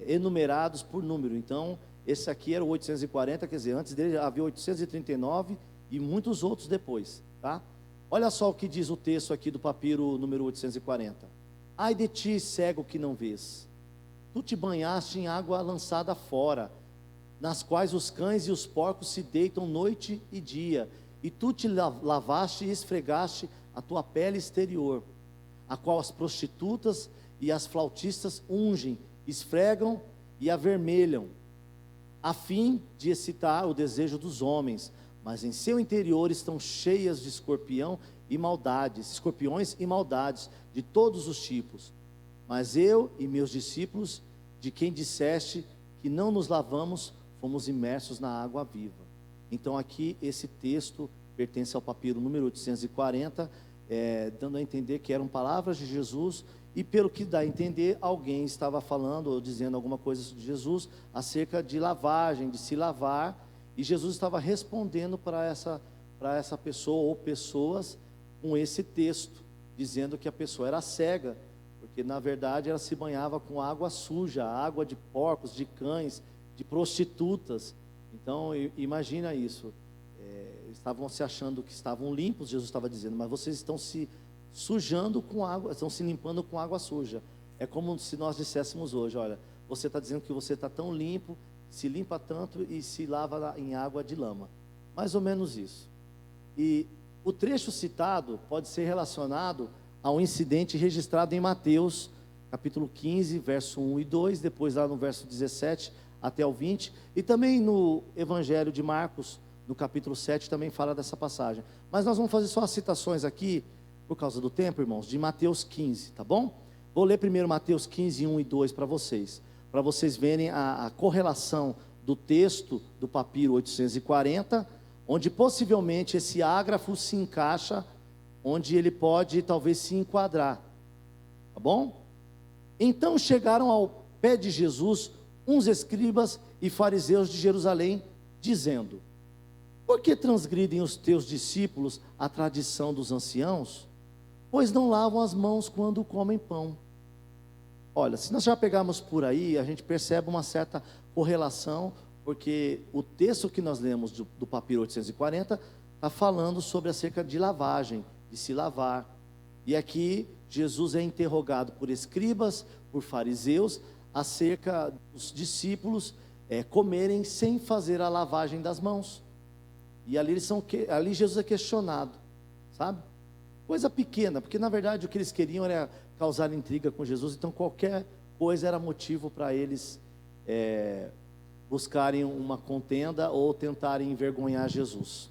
enumerados por número. Então, esse aqui era o 840, quer dizer, antes dele havia 839 e muitos outros depois, tá? Olha só o que diz o texto aqui do papiro número 840. Ai de ti, cego que não vês, tu te banhaste em água lançada fora, nas quais os cães e os porcos se deitam noite e dia, e tu te lavaste e esfregaste a tua pele exterior, a qual as prostitutas e as flautistas ungem, esfregam e avermelham, a fim de excitar o desejo dos homens, mas em seu interior estão cheias de escorpiões e maldades de todos os tipos. Mas eu e meus discípulos, de quem disseste que não nos lavamos, fomos imersos na água viva. Então aqui esse texto pertence ao papiro número 840, dando a entender que eram palavras de Jesus, e pelo que dá a entender, alguém estava falando ou dizendo alguma coisa de Jesus acerca de lavagem, de se lavar, e Jesus estava respondendo para essa pessoa ou pessoas com esse texto, dizendo que a pessoa era cega, porque na verdade ela se banhava com água suja, água de porcos, de cães, de prostitutas. Então imagina isso, estavam se achando que estavam limpos, Jesus estava dizendo, mas vocês estão se sujando com água, estão se limpando com água suja. É como se nós disséssemos hoje, olha, você está dizendo que você está tão limpo, se limpa tanto e se lava em água de lama, mais ou menos isso. E o trecho citado pode ser relacionado ao incidente registrado em Mateus, capítulo 15, verso 1 e 2, depois lá no verso 17 até o 20, e também no Evangelho de Marcos, no capítulo 7, também fala dessa passagem. Mas nós vamos fazer só as citações aqui, por causa do tempo, irmãos, de Mateus 15, tá bom? Vou ler primeiro Mateus 15, 1 e 2 para vocês verem a correlação do texto do papiro 840, onde possivelmente esse ágrafo se encaixa, onde ele pode talvez se enquadrar, tá bom? Então chegaram ao pé de Jesus uns escribas e fariseus de Jerusalém, dizendo: por que transgridem os teus discípulos a tradição dos anciãos? Pois não lavam as mãos quando comem pão. Olha, se nós já pegarmos por aí, a gente percebe uma certa correlação, porque o texto que nós lemos do papiro 840 está falando sobre acerca de lavagem, de se lavar. E aqui Jesus é interrogado por escribas, por fariseus, acerca dos discípulos comerem sem fazer a lavagem das mãos. E ali Jesus é questionado, sabe? Coisa pequena, porque na verdade o que eles queriam era causar intriga com Jesus, então qualquer coisa era motivo para eles buscarem uma contenda ou tentarem envergonhar Jesus.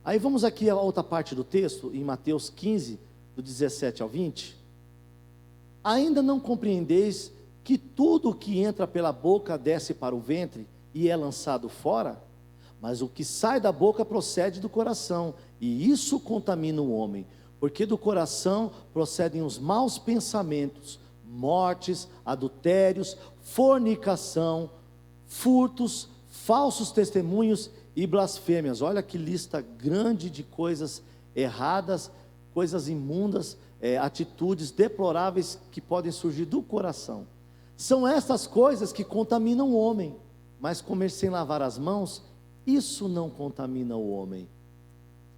Aí vamos aqui a outra parte do texto, em Mateus 15, do 17 ao 20. Ainda não compreendeis que tudo que entra pela boca desce para o ventre e é lançado fora? Mas o que sai da boca procede do coração, e isso contamina o homem, porque do coração procedem os maus pensamentos, mortes, adultérios, fornicação, furtos, falsos testemunhos e blasfêmias. Olha que lista grande de coisas erradas, coisas imundas, atitudes deploráveis que podem surgir do coração. São essas coisas que contaminam o homem, mas comer sem lavar as mãos, isso não contamina o homem.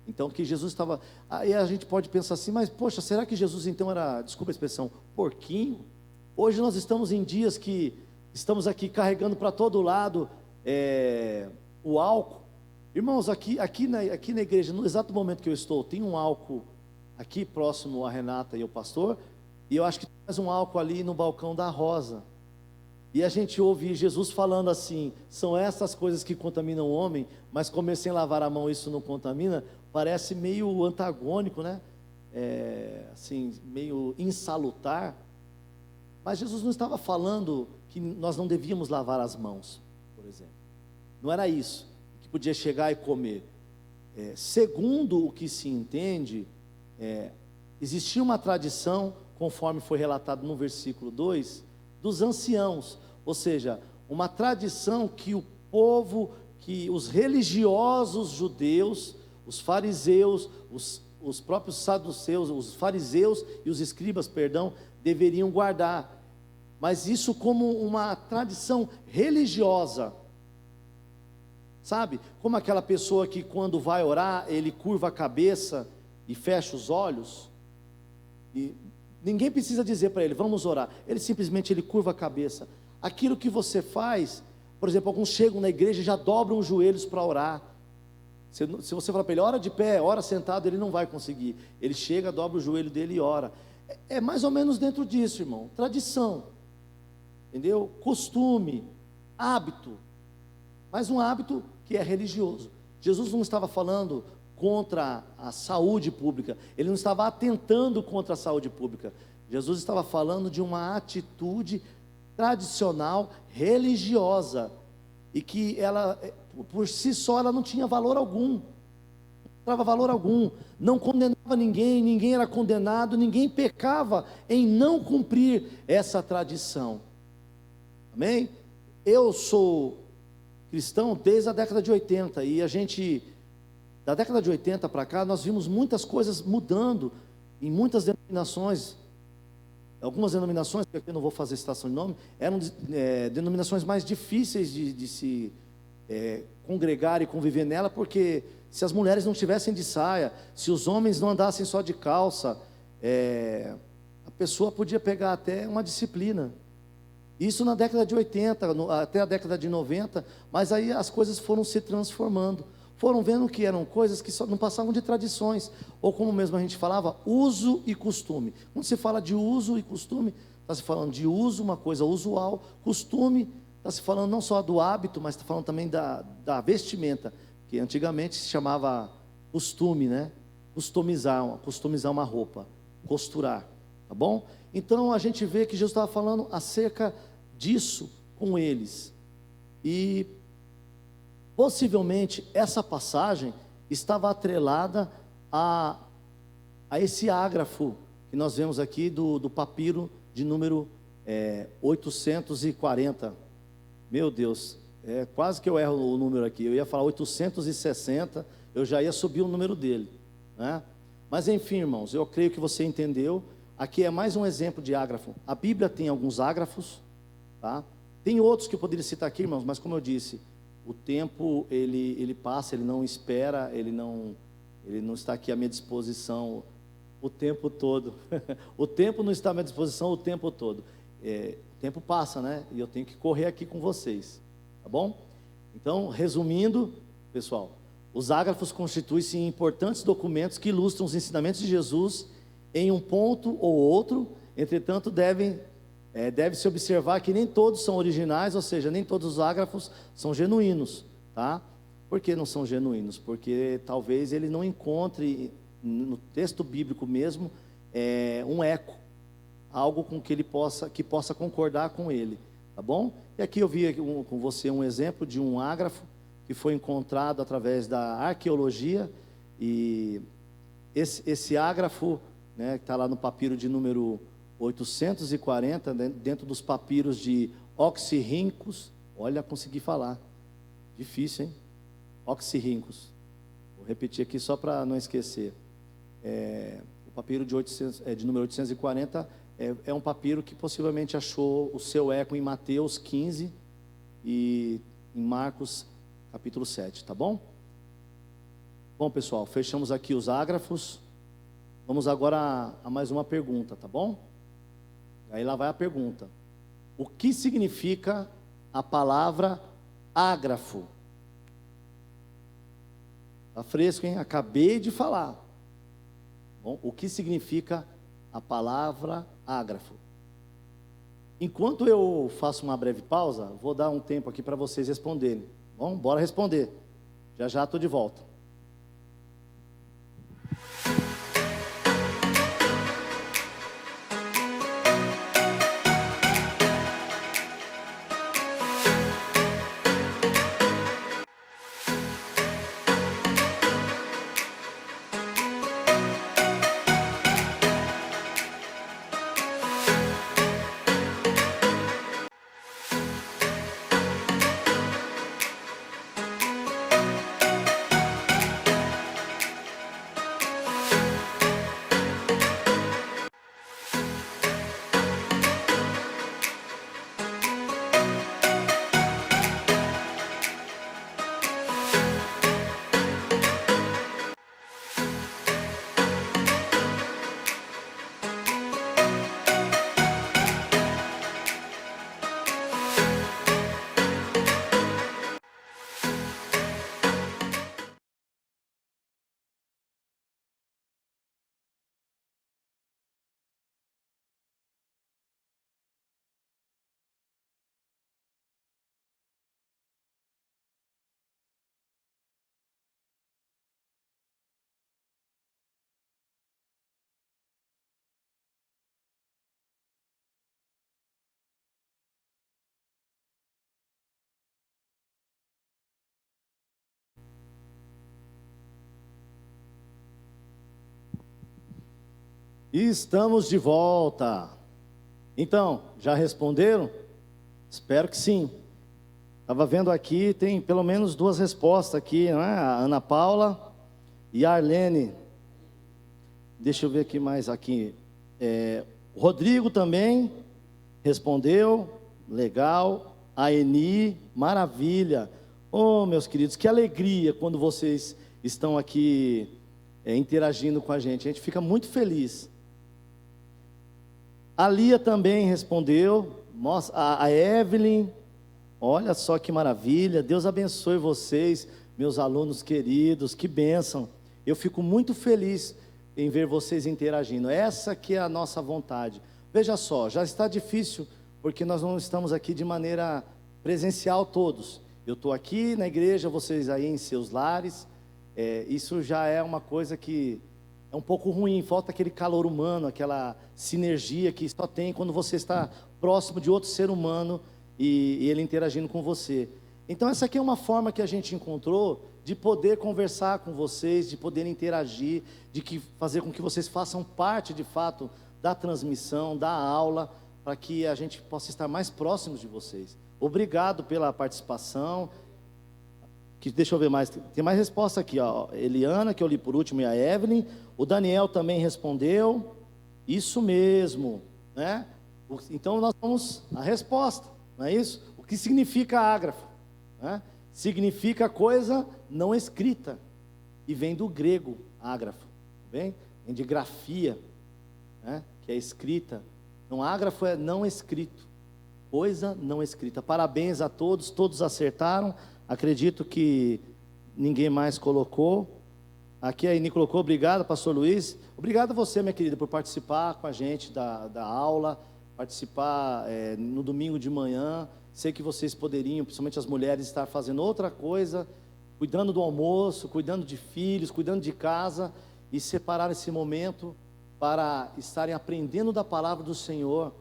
Então que Jesus estava, aí a gente pode pensar assim, mas poxa, será que Jesus então era, desculpa a expressão, porquinho? Hoje nós estamos em dias que estamos aqui carregando para todo lado o álcool. Irmãos, aqui na igreja, no exato momento que eu estou, tem um álcool aqui próximo a Renata e o pastor, e eu acho que tem mais um álcool ali no balcão da Rosa. E a gente ouve Jesus falando assim, são essas coisas que contaminam o homem, mas comer sem lavar a mão isso não contamina. Parece meio antagônico, né? Assim, meio insalutar. Mas Jesus não estava falando que nós não devíamos lavar as mãos, por exemplo. Não era isso, que podia chegar e comer. Segundo o que se entende, existia uma tradição, conforme foi relatado no versículo 2, dos anciãos, ou seja, uma tradição que o povo, que os religiosos judeus, os fariseus, os próprios saduceus, os fariseus e os escribas, deveriam guardar, mas isso como uma tradição religiosa, sabe? Como aquela pessoa que quando vai orar, ele curva a cabeça e fecha os olhos, e ninguém precisa dizer para ele, vamos orar, ele simplesmente curva a cabeça. Aquilo que você faz, por exemplo, alguns chegam na igreja e já dobram os joelhos para orar. Se você falar para ele, ora de pé, ora sentado, ele não vai conseguir. Ele chega, dobra o joelho dele e ora. É mais ou menos dentro disso, irmão, tradição, entendeu? Costume, hábito, mas um hábito que é religioso. Jesus não estava falando contra a saúde pública, ele não estava atentando contra a saúde pública. Jesus estava falando de uma atitude tradicional, religiosa, e que ela, por si só, ela não tinha valor algum, não trava valor algum, não condenava ninguém, ninguém era condenado, ninguém pecava em não cumprir essa tradição. Amém? Eu sou cristão desde a década de 80, e a gente, da década de 80 para cá, nós vimos muitas coisas mudando em muitas denominações. Algumas denominações, que aqui eu não vou fazer citação de nome, eram denominações mais difíceis de se congregar e conviver nela, porque se as mulheres não tivessem de saia, se os homens não andassem só de calça, a pessoa podia pegar até uma disciplina. Isso na década de 80, até a década de 90, mas aí as coisas foram se transformando. Foram vendo que eram coisas que só não passavam de tradições, ou como mesmo a gente falava, uso e costume. Quando se fala de uso e costume, está se falando de uso, uma coisa usual, costume, está se falando não só do hábito, mas está falando também da vestimenta, que antigamente se chamava costume, né? Customizar uma roupa, costurar. tá bom? Então a gente vê que Jesus estava falando acerca disso com eles. E possivelmente essa passagem estava atrelada a esse ágrafo que nós vemos aqui do papiro de número 840. Meu Deus, quase que eu erro o número aqui. Eu ia falar 860, eu já ia subir o número dele, né? Mas enfim, irmãos, eu creio que você entendeu. Aqui é mais um exemplo de ágrafo. A Bíblia tem alguns ágrafos, tá? Tem outros que eu poderia citar aqui, irmãos, mas como eu disse, o tempo ele passa, ele não espera, ele não está aqui à minha disposição o tempo todo. O tempo não está à minha disposição o tempo todo. O tempo passa, né? E eu tenho que correr aqui com vocês, tá bom? Então, resumindo, pessoal, os ágrafos constituem-se em importantes documentos que ilustram os ensinamentos de Jesus em um ponto ou outro. Entretanto, deve-se observar que nem todos são originais, ou seja, nem todos os ágrafos são genuínos, tá? Por que não são genuínos? Porque talvez ele não encontre no texto bíblico mesmo um eco, algo com que ele possa concordar com ele, tá bom? E aqui eu vi com você um exemplo de um ágrafo que foi encontrado através da arqueologia, e esse ágrafo, né, que está lá no papiro de número 840, né, dentro dos papiros de Oxirríncos. Olha, consegui falar, difícil, hein? Oxirríncos, vou repetir aqui só para não esquecer. O papiro de número 840 é um papiro que possivelmente achou o seu eco em Mateus 15 e em Marcos capítulo 7, tá bom? Bom, pessoal, fechamos aqui os ágrafos. Vamos agora a mais uma pergunta, tá bom? Aí lá vai a pergunta: o que significa a palavra ágrafo? Tá fresco, hein? Acabei de falar. Bom, o que significa a palavra ágrafo? Enquanto eu faço uma breve pausa, vou dar um tempo aqui para vocês responderem. Bom, bora responder. Já já estou de volta. E estamos de volta. Então, já responderam? Espero que sim. Estava vendo aqui, tem pelo menos duas respostas aqui, não é? A Ana Paula e a Arlene. Deixa eu ver aqui mais aqui. O Rodrigo também respondeu, legal. A Eni, maravilha. Oh, meus queridos, que alegria quando vocês estão aqui interagindo com a gente fica muito feliz. A Lia também respondeu. Nossa, a Evelyn, olha só que maravilha. Deus abençoe vocês, meus alunos queridos, que bênção. Eu fico muito feliz em ver vocês interagindo. Essa que é a nossa vontade. Veja só, já está difícil, porque nós não estamos aqui de maneira presencial todos. Eu estou aqui na igreja, vocês aí em seus lares. Isso já é uma coisa que é um pouco ruim, falta aquele calor humano, aquela sinergia que só tem quando você está próximo de outro ser humano e ele interagindo com você. Então essa aqui é uma forma que a gente encontrou de poder conversar com vocês, de poder interagir, fazer com que vocês façam parte de fato da transmissão, da aula, para que a gente possa estar mais próximos de vocês. Obrigado pela participação. Deixa eu ver mais, tem mais resposta aqui, ó. Eliana, que eu li por último, e a Evelyn. O Daniel também respondeu. Isso mesmo, né? Então nós vamos a resposta, não é isso? O que significa ágrafo, né? Significa coisa não escrita, e vem do grego ágrafo, vem de grafia, né? Que é escrita. Então ágrafo é não escrito, coisa não escrita. Parabéns a todos, todos acertaram. Acredito que ninguém mais colocou. Aqui a Eni colocou, obrigado, pastor Luiz. Obrigado a você, minha querida, por participar com a gente da aula, participar no domingo de manhã. Sei que vocês poderiam, principalmente as mulheres, estar fazendo outra coisa, cuidando do almoço, cuidando de filhos, cuidando de casa, e separar esse momento para estarem aprendendo da palavra do Senhor.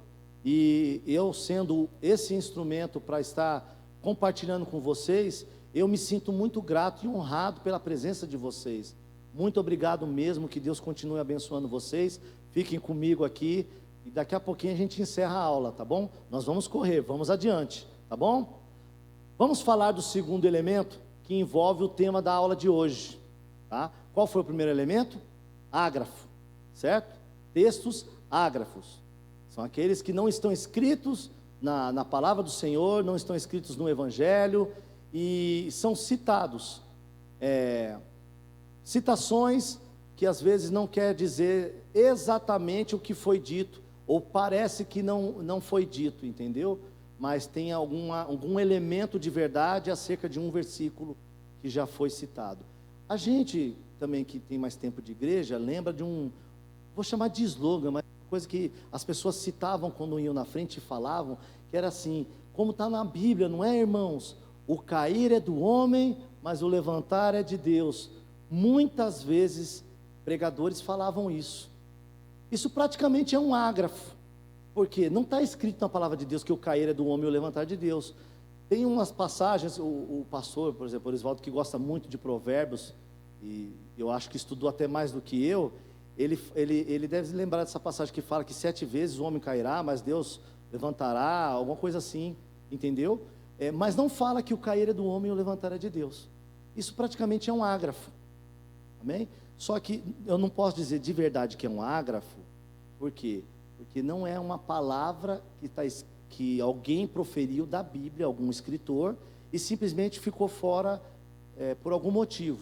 E eu sendo esse instrumento para estar compartilhando com vocês, eu me sinto muito grato e honrado pela presença de vocês. Muito obrigado mesmo, que Deus continue abençoando vocês. Fiquem comigo aqui e daqui a pouquinho a gente encerra a aula, tá bom? Nós vamos correr, vamos adiante, tá bom? Vamos falar do segundo elemento, que envolve o tema da aula de hoje, tá? Qual foi o primeiro elemento? Ágrafo, certo? Textos ágrafos. São aqueles que não estão escritos na palavra do Senhor, não estão escritos no Evangelho, e são citados, citações que às vezes não quer dizer exatamente o que foi dito, ou parece que não foi dito, entendeu? Mas tem algum elemento de verdade acerca de um versículo que já foi citado. A gente também que tem mais tempo de igreja, lembra de vou chamar de slogan, mas coisa que as pessoas citavam quando iam na frente e falavam, que era assim, como está na Bíblia, não é, irmãos? O cair é do homem, mas o levantar é de Deus. Muitas vezes pregadores falavam isso. Isso praticamente é um ágrafo, porque não está escrito na palavra de Deus que o cair é do homem e o levantar é de Deus. Tem umas passagens, o pastor, por exemplo, o Oswaldo, que gosta muito de provérbios, e eu acho que estudou até mais do que eu, ele deve lembrar dessa passagem que fala que 7 vezes o homem cairá, mas Deus levantará, alguma coisa assim, entendeu? Mas não fala que o cair é do homem e o levantar é de Deus. Isso praticamente é um ágrafo, amém? Só que eu não posso dizer de verdade que é um ágrafo, por quê? Porque não é uma palavra que alguém proferiu da Bíblia, algum escritor, e simplesmente ficou fora por algum motivo.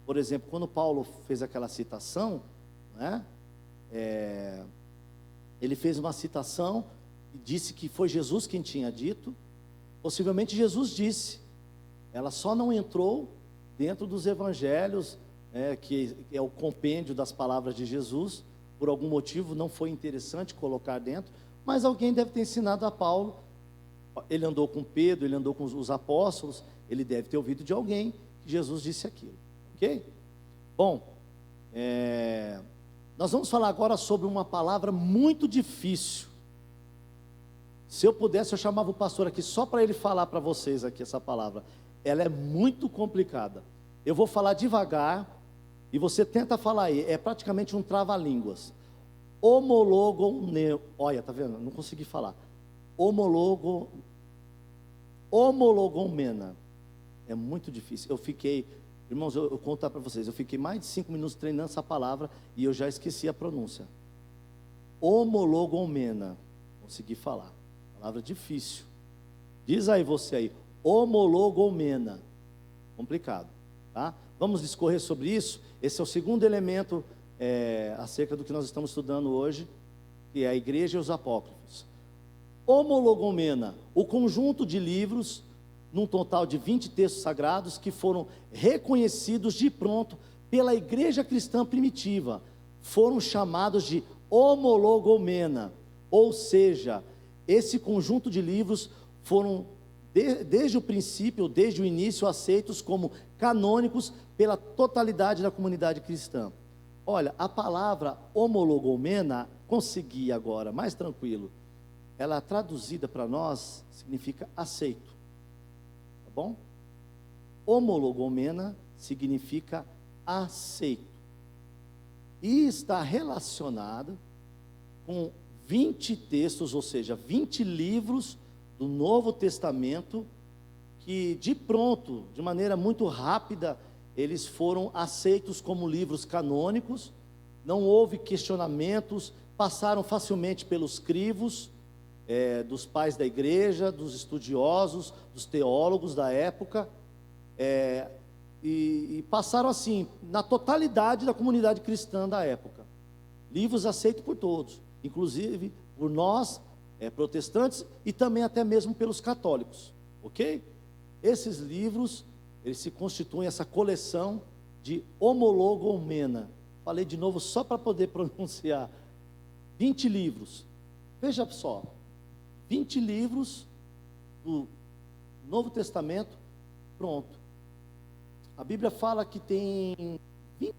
Por exemplo, quando Paulo fez aquela citação, né? Ele fez uma citação e disse que foi Jesus quem tinha dito. Possivelmente Jesus disse, ela só não entrou dentro dos evangelhos, que é o compêndio das palavras de Jesus. Por algum motivo não foi interessante colocar dentro, mas alguém deve ter ensinado a Paulo. Ele andou com Pedro, ele andou com os apóstolos, ele deve ter ouvido de alguém que Jesus disse aquilo, ok? Bom, nós vamos falar agora sobre uma palavra muito difícil. Se eu pudesse, eu chamava o pastor aqui só para ele falar para vocês aqui essa palavra. Ela é muito complicada. Eu vou falar devagar e você tenta falar aí. É praticamente um trava-línguas. Olha, tá vendo? Não consegui falar. Homologomena. É muito difícil. Eu fiquei... Irmãos, eu contar para vocês, eu fiquei mais de 5 minutos treinando essa palavra e eu já esqueci a pronúncia. Homologomena. Consegui falar. Palavra difícil. Diz aí você aí. Homologomena. Complicado, tá? Vamos discorrer sobre isso. Esse é o segundo elemento acerca do que nós estamos estudando hoje, que é a igreja e os apócrifos. Homologomena, o conjunto de livros, num total de 20 textos sagrados, que foram reconhecidos de pronto pela igreja cristã primitiva, foram chamados de homologomena, ou seja, esse conjunto de livros foram, desde o princípio, desde o início, aceitos como canônicos pela totalidade da comunidade cristã. Olha, a palavra homologomena, consegui agora, mais tranquilo. Ela traduzida para nós significa aceito. Tá bom? Homologomena significa aceito. E está relacionada com 20 textos, ou seja, 20 livros do Novo Testamento, que de pronto, de maneira muito rápida, eles foram aceitos como livros canônicos, não houve questionamentos, passaram facilmente pelos crivos, dos pais da igreja, dos estudiosos, dos teólogos da época, e passaram assim, na totalidade da comunidade cristã da época, livros aceitos por todos, inclusive por nós, protestantes, e também até mesmo pelos católicos, ok? Esses livros, eles se constituem essa coleção de homologomena. Falei de novo só para poder pronunciar. 20 livros. Veja só, 20 livros do Novo Testamento, pronto. A Bíblia fala que tem 20,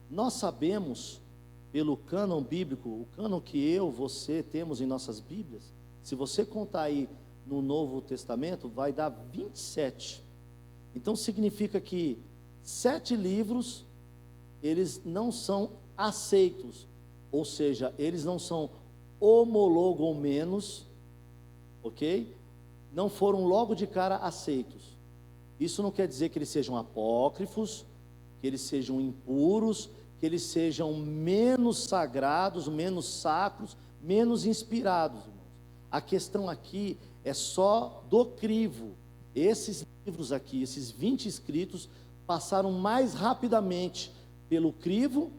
nós sabemos pelo cânon bíblico, o cânon que eu, você temos em nossas Bíblias, se você contar aí no Novo Testamento, vai dar 27. Então significa que 7 livros, eles não são aceitos, ou seja, eles não são homologomenos, ok? Não foram logo de cara aceitos. Isso não quer dizer que eles sejam apócrifos, que eles sejam impuros, que eles sejam menos sagrados, menos sacros, menos inspirados, irmãos. A questão aqui é só do crivo. Esses livros aqui, esses 20 escritos, passaram mais rapidamente pelo crivo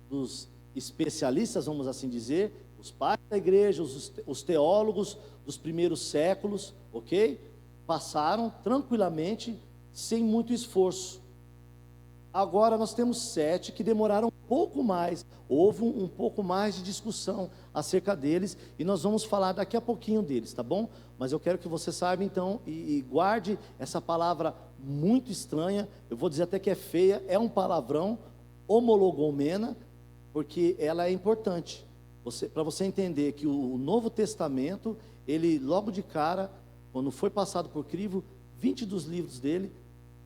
dos especialistas, vamos assim dizer, os pais da igreja, os teólogos dos primeiros séculos, ok? Passaram tranquilamente, sem muito esforço. Agora nós temos 7 que demoraram um pouco mais, houve um pouco mais de discussão acerca deles, e nós vamos falar daqui a pouquinho deles, tá bom? Mas eu quero que você saiba então, e guarde essa palavra muito estranha, eu vou dizer até que é feia, é um palavrão, homologomena, porque ela é importante, para você entender que o Novo Testamento, ele logo de cara, quando foi passado por crivo, 20 dos livros dele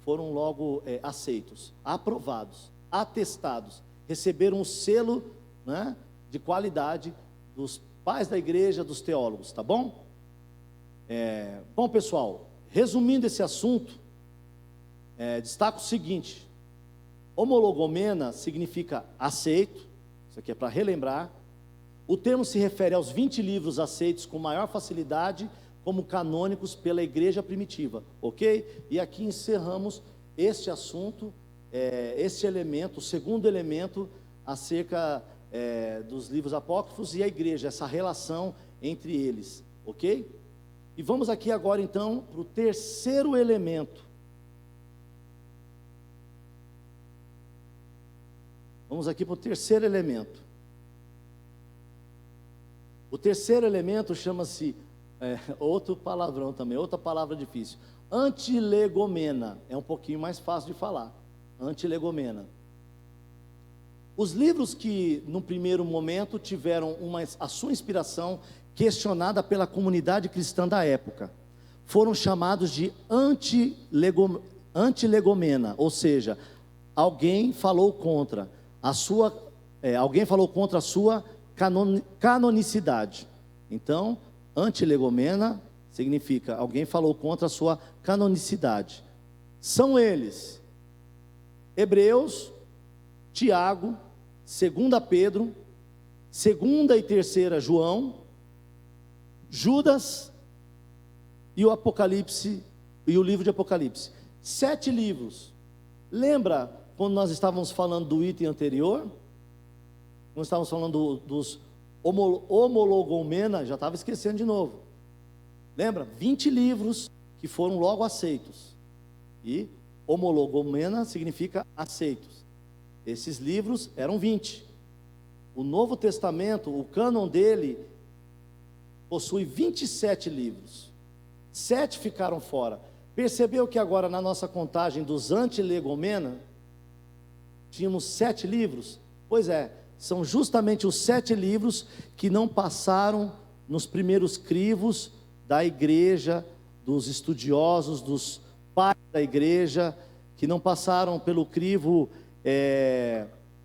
foram logo aceitos, aprovados, atestados, receberam o selo, né, de qualidade dos pais da igreja, dos teólogos, tá bom? Bom, pessoal, resumindo esse assunto, destaco o seguinte: homologomena significa aceito, isso aqui é para relembrar. O termo se refere aos 20 livros aceitos com maior facilidade como canônicos pela igreja primitiva, ok? E aqui encerramos este assunto, este elemento, o segundo elemento acerca dos livros apócrifos e a igreja, essa relação entre eles, ok? E vamos aqui agora então para o terceiro elemento. Vamos aqui para o terceiro elemento. O terceiro elemento chama-se, outro palavrão também, outra palavra difícil, antilegomena, é um pouquinho mais fácil de falar, antilegomena. Os livros que no primeiro momento tiveram a sua inspiração questionada pela comunidade cristã da época, foram chamados de antilegomena, ou seja, alguém falou contra a sua canonicidade. Então, antilegomena significa alguém falou contra a sua canonicidade. São eles Hebreus, Tiago, 2 Pedro, 2 e 3 João, Judas e o Apocalipse, e o livro de Apocalipse. 7 livros. Lembra quando nós estávamos falando do item anterior? Nós estávamos falando dos homologomena, já estava esquecendo de novo. Lembra? 20 livros que foram logo aceitos. E homologomena significa aceitos. Esses livros eram 20. O Novo Testamento, o cânon dele, possui 27 livros. 7 ficaram fora. Percebeu que agora na nossa contagem dos antilegomena, tínhamos 7 livros. Pois é, são justamente os 7 livros que não passaram nos primeiros crivos da igreja, dos estudiosos, dos pais da igreja, que não passaram pelo crivo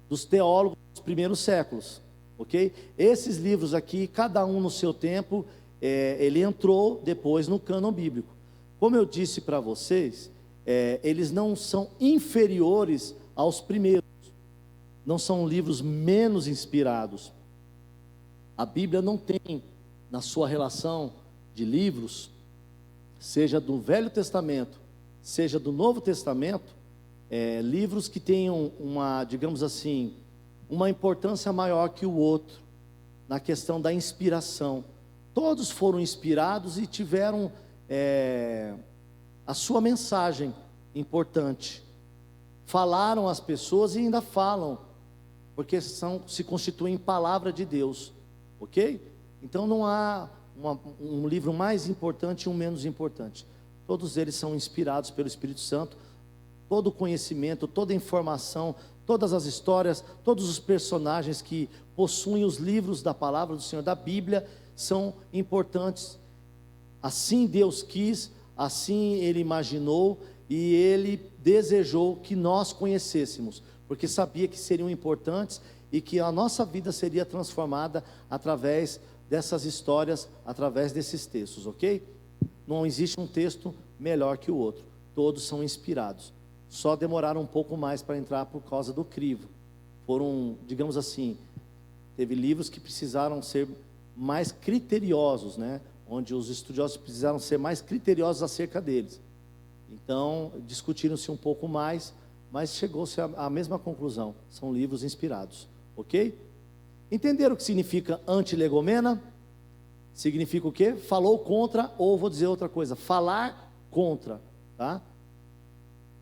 dos teólogos dos primeiros séculos, ok? Esses livros aqui, cada um no seu tempo, ele entrou depois no cânon bíblico. Como eu disse para vocês, eles não são inferiores aos primeiros, não são livros menos inspirados. A Bíblia não tem, na sua relação de livros, seja do Velho Testamento, seja do Novo Testamento, livros que tenham uma, digamos assim, uma importância maior que o outro, na questão da inspiração. Todos foram inspirados e tiveram a sua mensagem importante. Falaram às pessoas e ainda falam, porque se constituem palavra de Deus, ok? Então não há um livro mais importante e um menos importante. Todos eles são inspirados pelo Espírito Santo. Todo o conhecimento, toda a informação, todas as histórias, todos os personagens que possuem os livros da palavra do Senhor, da Bíblia, são importantes. Assim Deus quis, assim Ele imaginou e Ele desejou que nós conhecêssemos, porque sabia que seriam importantes e que a nossa vida seria transformada através dessas histórias, através desses textos, ok? Não existe um texto melhor que o outro, todos são inspirados. Só demoraram um pouco mais para entrar por causa do crivo. Foram, digamos assim, teve livros que precisaram ser mais criteriosos, né? Onde os estudiosos precisaram ser mais criteriosos acerca deles. Então, discutiram-se um pouco mais, mas chegou-se à mesma conclusão. São livros inspirados, ok? Entenderam o que significa antilegomena? Significa o quê? Falou contra, ou vou dizer outra coisa, falar contra, tá?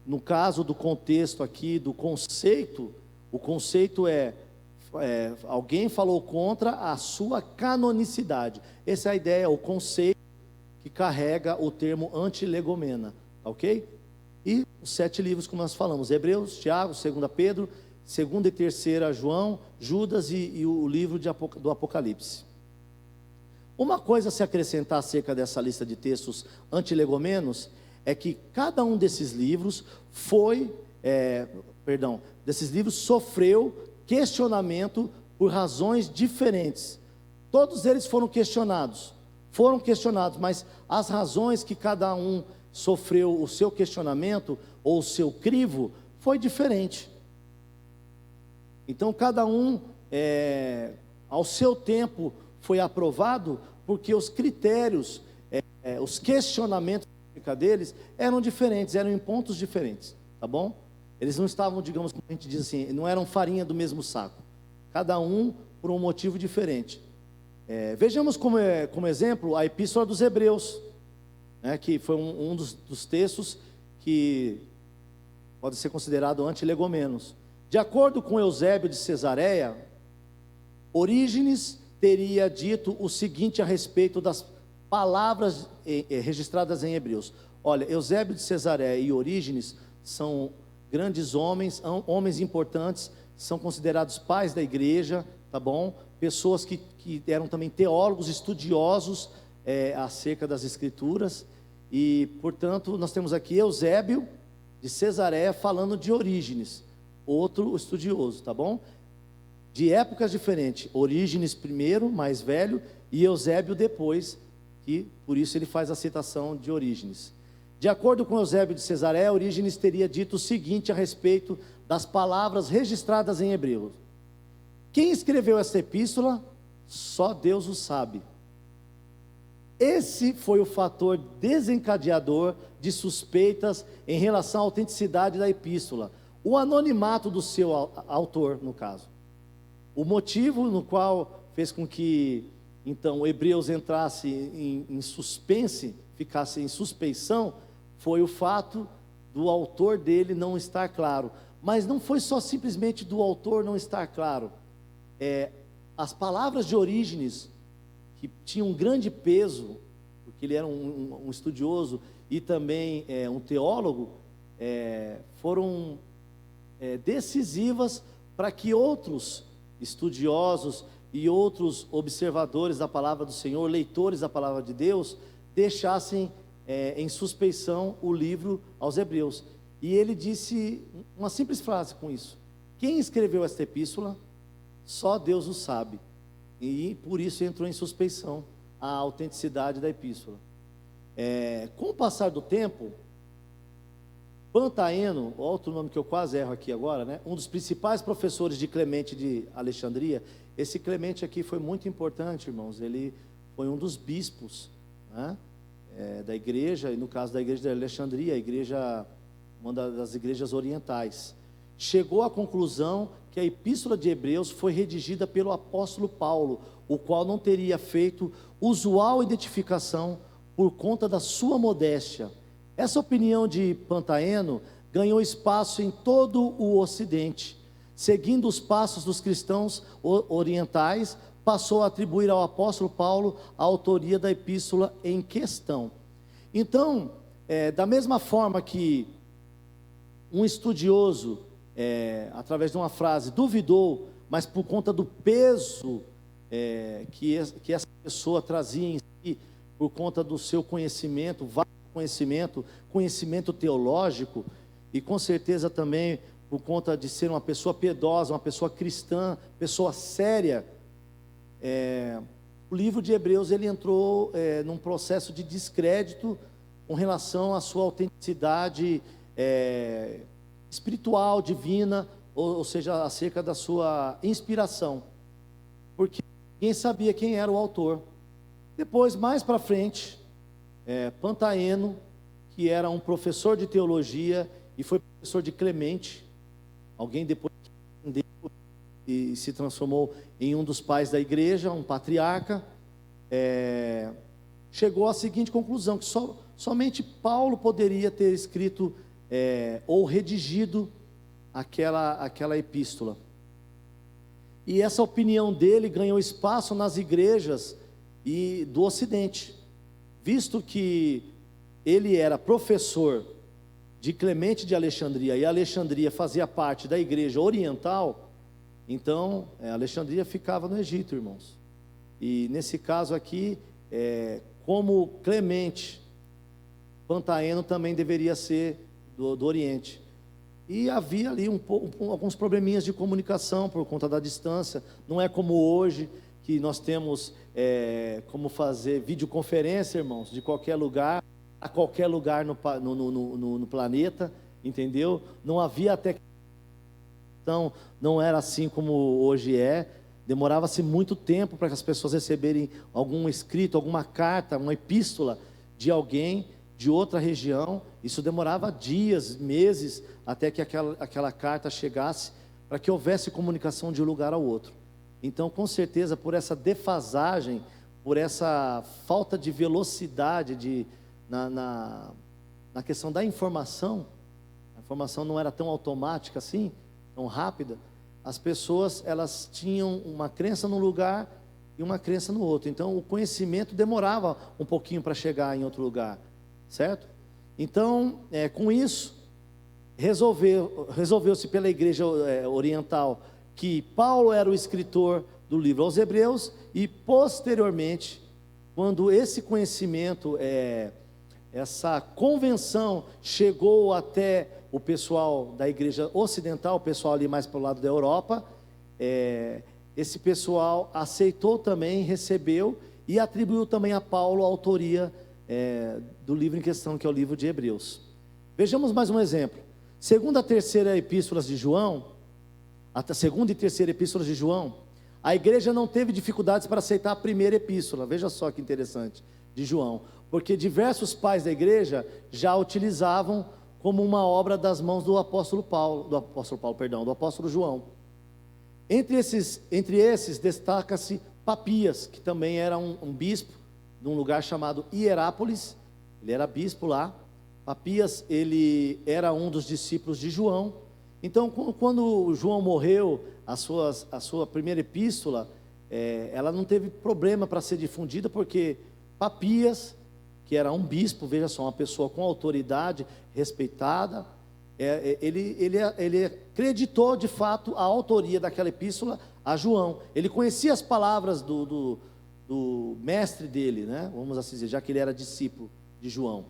No caso do contexto aqui, do conceito, o conceito alguém falou contra a sua canonicidade. Essa é a ideia, o conceito que carrega o termo antilegomena, ok? E os 7 livros, como nós falamos, Hebreus, Tiago, 2 Pedro, 2 e 3 João, Judas e o livro do Apocalipse. Uma coisa a se acrescentar acerca dessa lista de textos antilegomenos é que cada um desses livros sofreu questionamento por razões diferentes. Todos eles foram questionados, mas as razões que cada um sofreu o seu questionamento ou o seu crivo foi diferente. Então cada um ao seu tempo foi aprovado, porque os critérios, os questionamentos deles eram diferentes, eram em pontos diferentes, tá bom? Eles não estavam, digamos, como a gente diz assim, não eram farinha do mesmo saco, cada um por um motivo diferente. Vejamos como exemplo a Epístola dos Hebreus, né, que foi um dos textos que pode ser considerado antilegomenos. De acordo com Eusébio de Cesareia, Orígenes teria dito o seguinte a respeito das palavras registradas em Hebreus. Olha, Eusébio de Cesareia e Orígenes são grandes homens, homens importantes, são considerados pais da igreja, tá bom? Pessoas que eram também teólogos, estudiosos acerca das escrituras, e portanto nós temos aqui Eusébio de Cesareia falando de Orígenes, outro estudioso, tá bom? De épocas diferentes, Orígenes primeiro, mais velho, e Eusébio depois, que por isso ele faz a citação de Orígenes. De acordo com Eusébio de Cesareia, Orígenes teria dito o seguinte a respeito das palavras registradas em Hebreus: quem escreveu essa epístola, só Deus o sabe. Esse foi o fator desencadeador de suspeitas em relação à autenticidade da epístola, o anonimato do seu autor, no caso. O motivo no qual fez com que então Hebreus entrasse em suspense, ficasse em suspeição, foi o fato do autor dele não estar claro. Mas não foi só simplesmente do autor não estar claro. As palavras de Orígenes, que tinham um grande peso, porque ele era um estudioso e também um teólogo, foram decisivas para que outros estudiosos e outros observadores da palavra do Senhor, leitores da palavra de Deus, deixassem em suspeição o livro aos Hebreus. E ele disse uma simples frase com isso: quem escreveu esta epístola, só Deus o sabe, e por isso entrou em suspeição a autenticidade da epístola. Com o passar do tempo, Pantaeno, outro nome que eu quase erro aqui agora, né? Um dos principais professores de Clemente de Alexandria. Esse Clemente aqui foi muito importante, irmãos. Ele foi um dos bispos, né? Da igreja, e no caso da igreja de Alexandria, a igreja, uma das igrejas orientais, chegou à conclusão que a epístola de Hebreus foi redigida pelo apóstolo Paulo, o qual não teria feito usual identificação por conta da sua modéstia. Essa opinião de Pantaeno ganhou espaço em todo o Ocidente. Seguindo os passos dos cristãos orientais, passou a atribuir ao apóstolo Paulo a autoria da epístola em questão. Então, da mesma forma que um estudioso, através de uma frase, duvidou, mas por conta do peso que essa pessoa trazia em si, por conta do seu conhecimento, conhecimento teológico, e com certeza também por conta de ser uma pessoa piedosa, uma pessoa cristã, pessoa séria, o livro de Hebreus ele entrou num processo de descrédito com relação à sua autenticidade espiritual, divina, ou seja, acerca da sua inspiração, porque ninguém sabia quem era o autor. Depois, mais para frente, Pantaeno, que era um professor de teologia e foi professor de Clemente, alguém depois que entendeu e se transformou em um dos pais da igreja, um patriarca, chegou à seguinte conclusão: que somente Paulo poderia ter escrito ou redigido aquela epístola. E essa opinião dele ganhou espaço nas igrejas do Ocidente, visto que ele era professor de Clemente de Alexandria, e Alexandria fazia parte da igreja oriental. Então, Alexandria ficava no Egito, irmãos. E nesse caso aqui, como Clemente, Pantaeno também deveria ser do Oriente. E havia ali alguns probleminhas de comunicação por conta da distância. Não é como hoje, que nós temos como fazer videoconferência, irmãos, de qualquer lugar, a qualquer lugar no planeta, entendeu? Não havia até... Então, não era assim como hoje é. Demorava-se muito tempo para que as pessoas receberem algum escrito, alguma carta, uma epístola de alguém de outra região. Isso demorava dias, meses, até que aquela carta chegasse, para que houvesse comunicação de um lugar ao outro. Então, com certeza, por essa defasagem, por essa falta de velocidade na questão da informação, a informação não era tão automática assim, tão rápida, as pessoas, elas tinham uma crença num lugar e uma crença no outro. Então, o conhecimento demorava um pouquinho para chegar em outro lugar, certo? Então, com isso, resolveu-se pela igreja oriental que Paulo era o escritor do livro aos Hebreus, e posteriormente, quando esse conhecimento, essa convenção chegou até o pessoal da igreja ocidental, o pessoal ali mais para o lado da Europa, esse pessoal aceitou também, recebeu e atribuiu também a Paulo a autoria do livro em questão, que é o livro de Hebreus. Vejamos mais um exemplo. Segunda e terceira epístolas de João, a segunda e terceira epístolas de João, a igreja não teve dificuldades para aceitar a primeira epístola. Veja só que interessante, de João, porque diversos pais da igreja já a utilizavam como uma obra das mãos do apóstolo João. Entre esses destaca-se Papias, que também era um bispo de um lugar chamado Hierápolis. Ele era bispo lá. Papias, ele era um dos discípulos de João. Então, quando João morreu, a sua primeira epístola, ela não teve problema para ser difundida, porque Papias, que era um bispo, veja só, uma pessoa com autoridade, respeitada, ele acreditou de fato a autoria daquela epístola a João. Ele conhecia as palavras do mestre dele, né? Vamos assim dizer, já que ele era discípulo de João.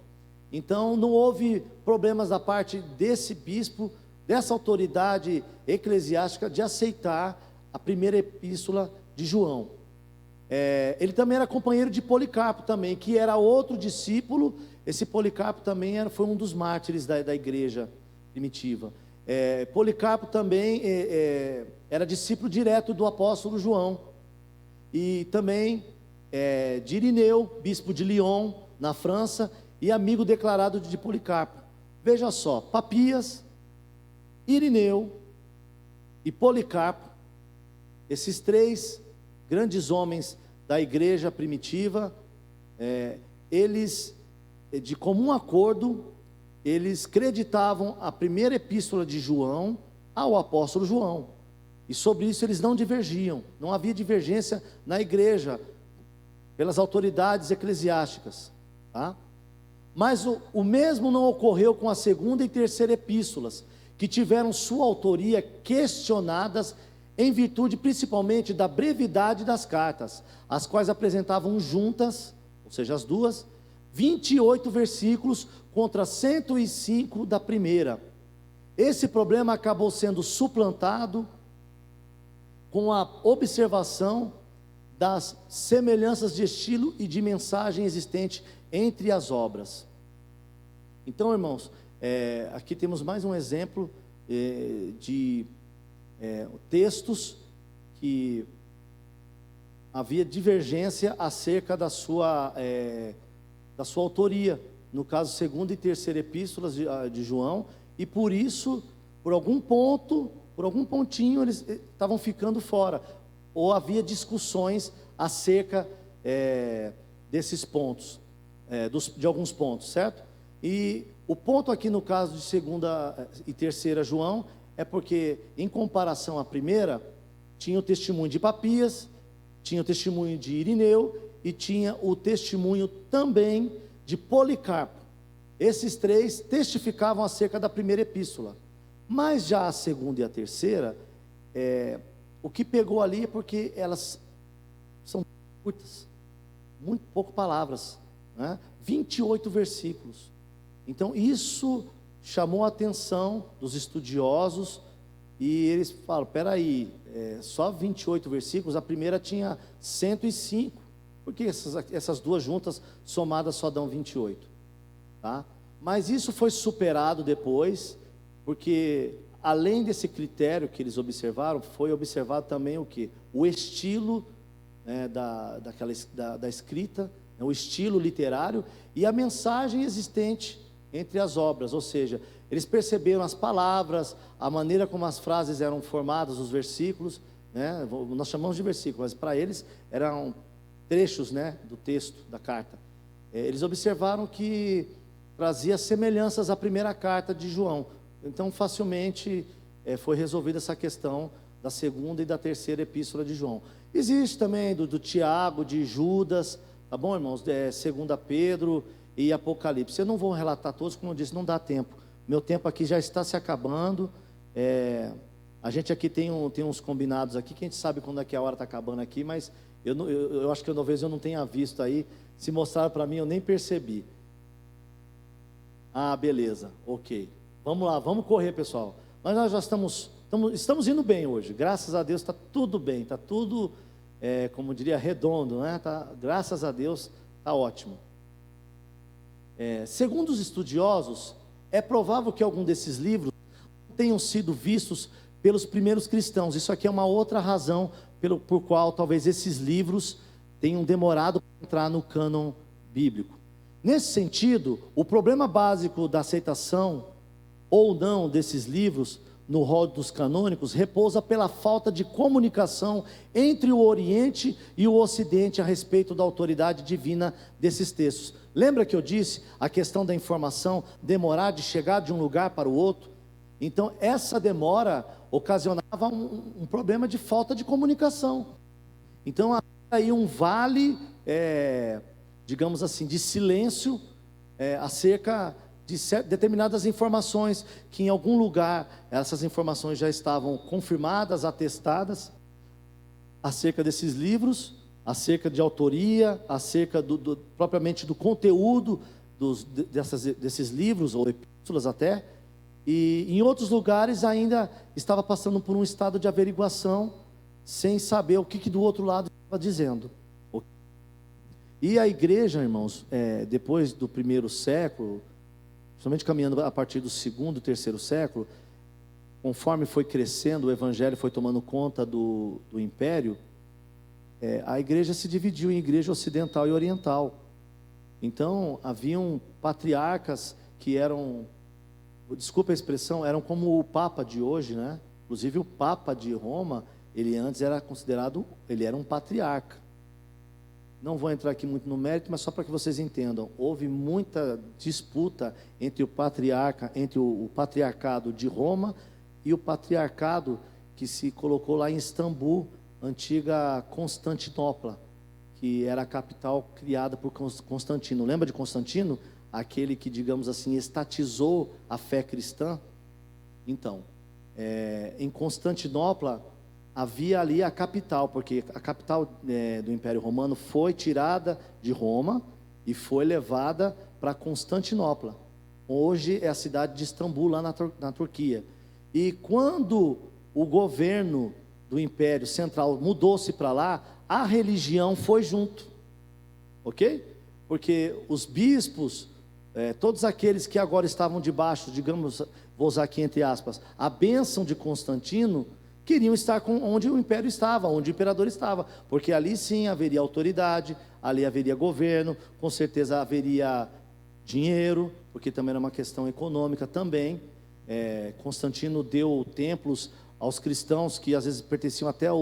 Então não houve problemas da parte desse bispo, dessa autoridade eclesiástica, de aceitar a primeira epístola de João. Ele também era companheiro de Policarpo também, que era outro discípulo. Esse Policarpo também foi um dos mártires da igreja primitiva. Policarpo também era discípulo direto do apóstolo João. E também de Irineu, bispo de Lyon, na França, e amigo declarado de Policarpo. Veja só, Papias, Irineu e Policarpo, esses três grandes homens da igreja primitiva, eles, de comum acordo, eles creditavam a primeira epístola de João ao apóstolo João, e sobre isso eles não divergiam, não havia divergência na igreja, pelas autoridades eclesiásticas, tá? Mas o mesmo não ocorreu com a segunda e terceira epístolas, que tiveram sua autoria questionadas em virtude principalmente da brevidade das cartas, as quais apresentavam juntas, ou seja, as duas, 28 versículos contra 105 da primeira. Esse problema acabou sendo suplantado com a observação das semelhanças de estilo e de mensagem existente entre as obras. Então, irmãos, aqui temos mais um exemplo de textos que havia divergência acerca da sua autoria, no caso, segunda e terceira epístolas de João, e por isso, por algum pontinho, eles estavam ficando fora, ou havia discussões acerca desses pontos, de alguns pontos, certo? E o ponto aqui no caso de segunda e terceira João, é porque, em comparação à primeira, tinha o testemunho de Papias, tinha o testemunho de Irineu, e tinha o testemunho também de Policarpo. Esses três testificavam acerca da primeira epístola. Mas já a segunda e a terceira, o que pegou ali é porque elas são curtas, muito pouco palavras, né? 28 versículos. Então isso chamou a atenção dos estudiosos, e eles falam, peraí, só 28 versículos, a primeira tinha 105, porque essas duas juntas somadas só dão 28, tá? Mas isso foi superado depois, porque além desse critério que eles observaram, foi observado também o que? O estilo da escrita, o estilo literário e a mensagem existente entre as obras, ou seja, eles perceberam as palavras, a maneira como as frases eram formadas, os versículos, né? Nós chamamos de versículos, mas para eles eram trechos, né, do texto da carta. Eles observaram que trazia semelhanças à primeira carta de João, então facilmente foi resolvida essa questão da segunda e da terceira epístola de João. Existe também do Tiago, de Judas, tá bom, irmãos? Segunda Pedro e Apocalipse. Eu não vou relatar todos, como eu disse, não dá tempo. Meu tempo aqui já está se acabando. A gente aqui tem uns combinados aqui, que a gente sabe quando é que a hora está acabando aqui, mas eu acho que talvez eu não tenha visto aí. Se mostraram para mim, eu nem percebi. Ah, beleza, ok. Vamos lá, vamos correr, pessoal. Mas nós já estamos indo bem hoje. Graças a Deus está tudo bem, está tudo, como diria, redondo, né? Graças a Deus está ótimo. Segundo os estudiosos, é provável que algum desses livros tenham sido vistos pelos primeiros cristãos. Isso aqui é uma outra razão por qual talvez esses livros tenham demorado para entrar no cânon bíblico. Nesse sentido, o problema básico da aceitação ou não desses livros no rol dos canônicos repousa pela falta de comunicação entre o Oriente e o Ocidente a respeito da autoridade divina desses textos. Lembra que eu disse a questão da informação demorar de chegar de um lugar para o outro? Então essa demora ocasionava um problema de falta de comunicação. Então havia aí um vale, digamos assim, de silêncio acerca de determinadas informações, que em algum lugar essas informações já estavam confirmadas, atestadas, acerca desses livros, acerca de autoria, acerca propriamente do conteúdo desses livros, ou epístolas até, e em outros lugares ainda estava passando por um estado de averiguação, sem saber o que do outro lado estava dizendo. E a igreja, irmãos, depois do primeiro século, somente caminhando a partir do segundo, terceiro século, conforme foi crescendo, o evangelho foi tomando conta do império, a igreja se dividiu em igreja ocidental e oriental. Então, haviam patriarcas que eram, desculpa a expressão, eram como o Papa de hoje, né? Inclusive o Papa de Roma, ele antes era considerado, ele era um patriarca. Não vou entrar aqui muito no mérito, mas só para que vocês entendam, houve muita disputa entre o patriarca, entre o patriarcado de Roma e o patriarcado que se colocou lá em Istambul, antiga Constantinopla, que era a capital criada por Constantino. Lembra de Constantino? Aquele que, digamos assim, estatizou a fé cristã. Então, em Constantinopla havia ali a capital, porque a capital do Império Romano foi tirada de Roma e foi levada para Constantinopla. Hoje é a cidade de Istambul, lá na Turquia. E quando o governo do Império Central mudou-se para lá, a religião foi junto, ok? Porque os bispos, todos aqueles que agora estavam debaixo, digamos, vou usar aqui entre aspas, a bênção de Constantino, queriam estar onde o império estava, onde o imperador estava, porque ali sim haveria autoridade, ali haveria governo, com certeza haveria dinheiro, porque também era uma questão econômica também. Constantino deu templos aos cristãos que às vezes pertenciam até a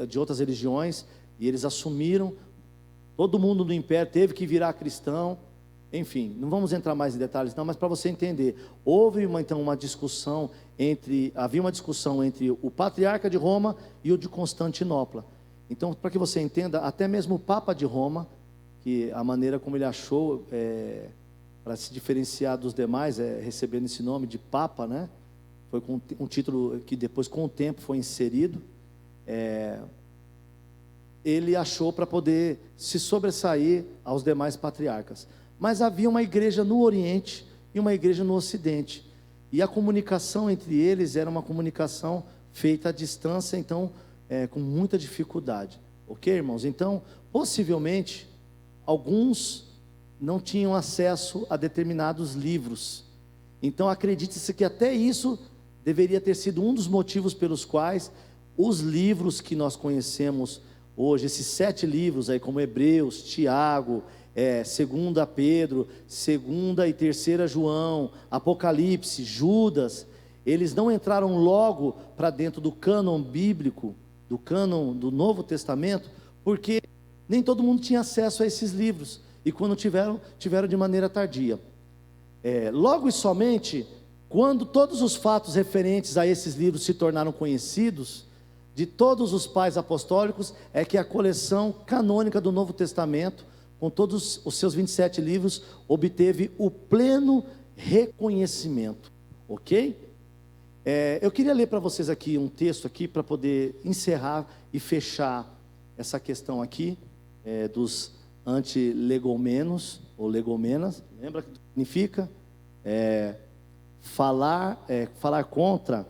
de outras religiões, e eles assumiram. Todo mundo do império teve que virar cristão. Enfim, não vamos entrar mais em detalhes não, mas para você entender, havia uma discussão entre o patriarca de Roma e o de Constantinopla. Então, para que você entenda, até mesmo o Papa de Roma, que a maneira como ele achou para se diferenciar dos demais, recebendo esse nome de Papa, né? Foi com um título que depois, com o tempo, foi inserido. Ele achou para poder se sobressair aos demais patriarcas. Mas havia uma igreja no Oriente e uma igreja no Ocidente. E a comunicação entre eles era uma comunicação feita à distância, então, com muita dificuldade. Ok, irmãos? Então, possivelmente, alguns não tinham acesso a determinados livros. Então, acredite-se que até isso deveria ter sido um dos motivos pelos quais os livros que nós conhecemos hoje, esses 7 livros aí, como Hebreus, Tiago, 2 Pedro, 2 e 3 João, Apocalipse, Judas, eles não entraram logo para dentro do cânon bíblico, do cânon do Novo Testamento, porque nem todo mundo tinha acesso a esses livros, e quando tiveram de maneira tardia. Logo e somente, quando todos os fatos referentes a esses livros se tornaram conhecidos, de todos os pais apostólicos, é que a coleção canônica do Novo Testamento, com todos os seus 27 livros, obteve o pleno reconhecimento, ok? Eu queria ler para vocês aqui um texto aqui, para poder encerrar e fechar essa questão aqui, dos antilegomenos, ou legomenas. Lembra o que significa? Falar contra,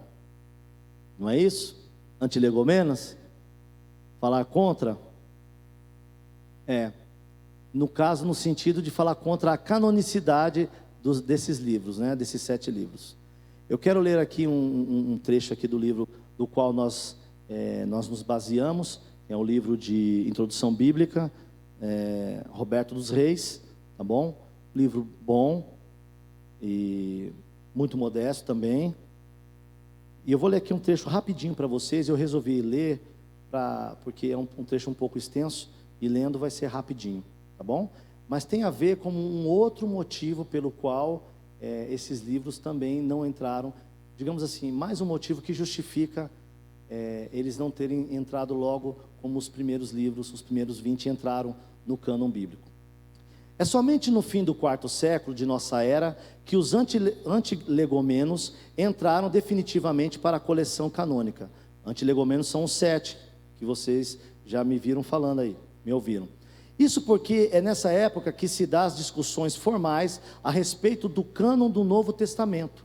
não é isso? Antilegomenas, falar contra, no caso, no sentido de falar contra a canonicidade desses livros, né, desses 7 livros. Eu quero ler aqui um trecho aqui do livro do qual nós nos baseamos, é um livro de introdução bíblica, Roberto dos Reis, tá bom? Livro bom e muito modesto também. E eu vou ler aqui um trecho rapidinho para vocês. Eu resolvi ler, porque é um trecho um pouco extenso, e lendo vai ser rapidinho, tá bom? Mas tem a ver com um outro motivo pelo qual esses livros também não entraram, digamos assim, mais um motivo que justifica eles não terem entrado logo como os primeiros livros, os primeiros 20 entraram no cânon bíblico. É somente no fim do quarto século de nossa era que os antilegomenos entraram definitivamente para a coleção canônica. Antilegomenos são os 7, que vocês já me viram falando aí, me ouviram. Isso porque é nessa época que se dá as discussões formais a respeito do cânon do Novo Testamento.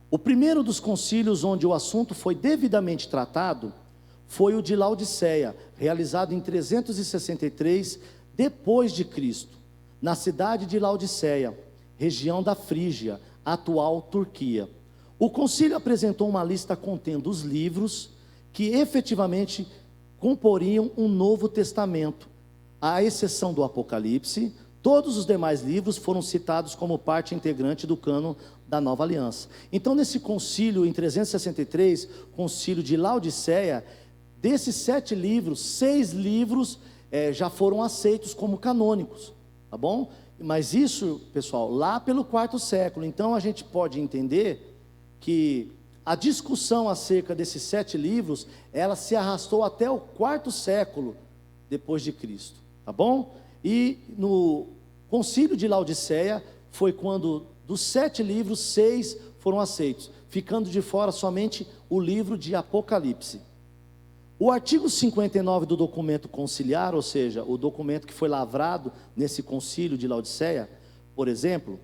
O primeiro dos concílios onde o assunto foi devidamente tratado foi o de Laodiceia, realizado em 363 depois de Cristo, na cidade de Laodiceia, região da Frígia, atual Turquia. O concílio apresentou uma lista contendo os livros que efetivamente comporiam um Novo Testamento, à exceção do Apocalipse. Todos os demais livros foram citados como parte integrante do cânon da Nova Aliança. Então, nesse concílio em 363, concílio de Laodiceia, desses 7 livros, 6 livros já foram aceitos como canônicos, tá bom? Mas isso, pessoal, lá pelo quarto século. Então a gente pode entender que a discussão acerca desses 7 livros, ela se arrastou até o quarto século depois de Cristo, tá bom? E no concílio de Laodiceia foi quando dos 7 livros, 6 foram aceitos, ficando de fora somente o livro de Apocalipse. O artigo 59 do documento conciliar, ou seja, o documento que foi lavrado nesse concílio de Laodiceia, por exemplo,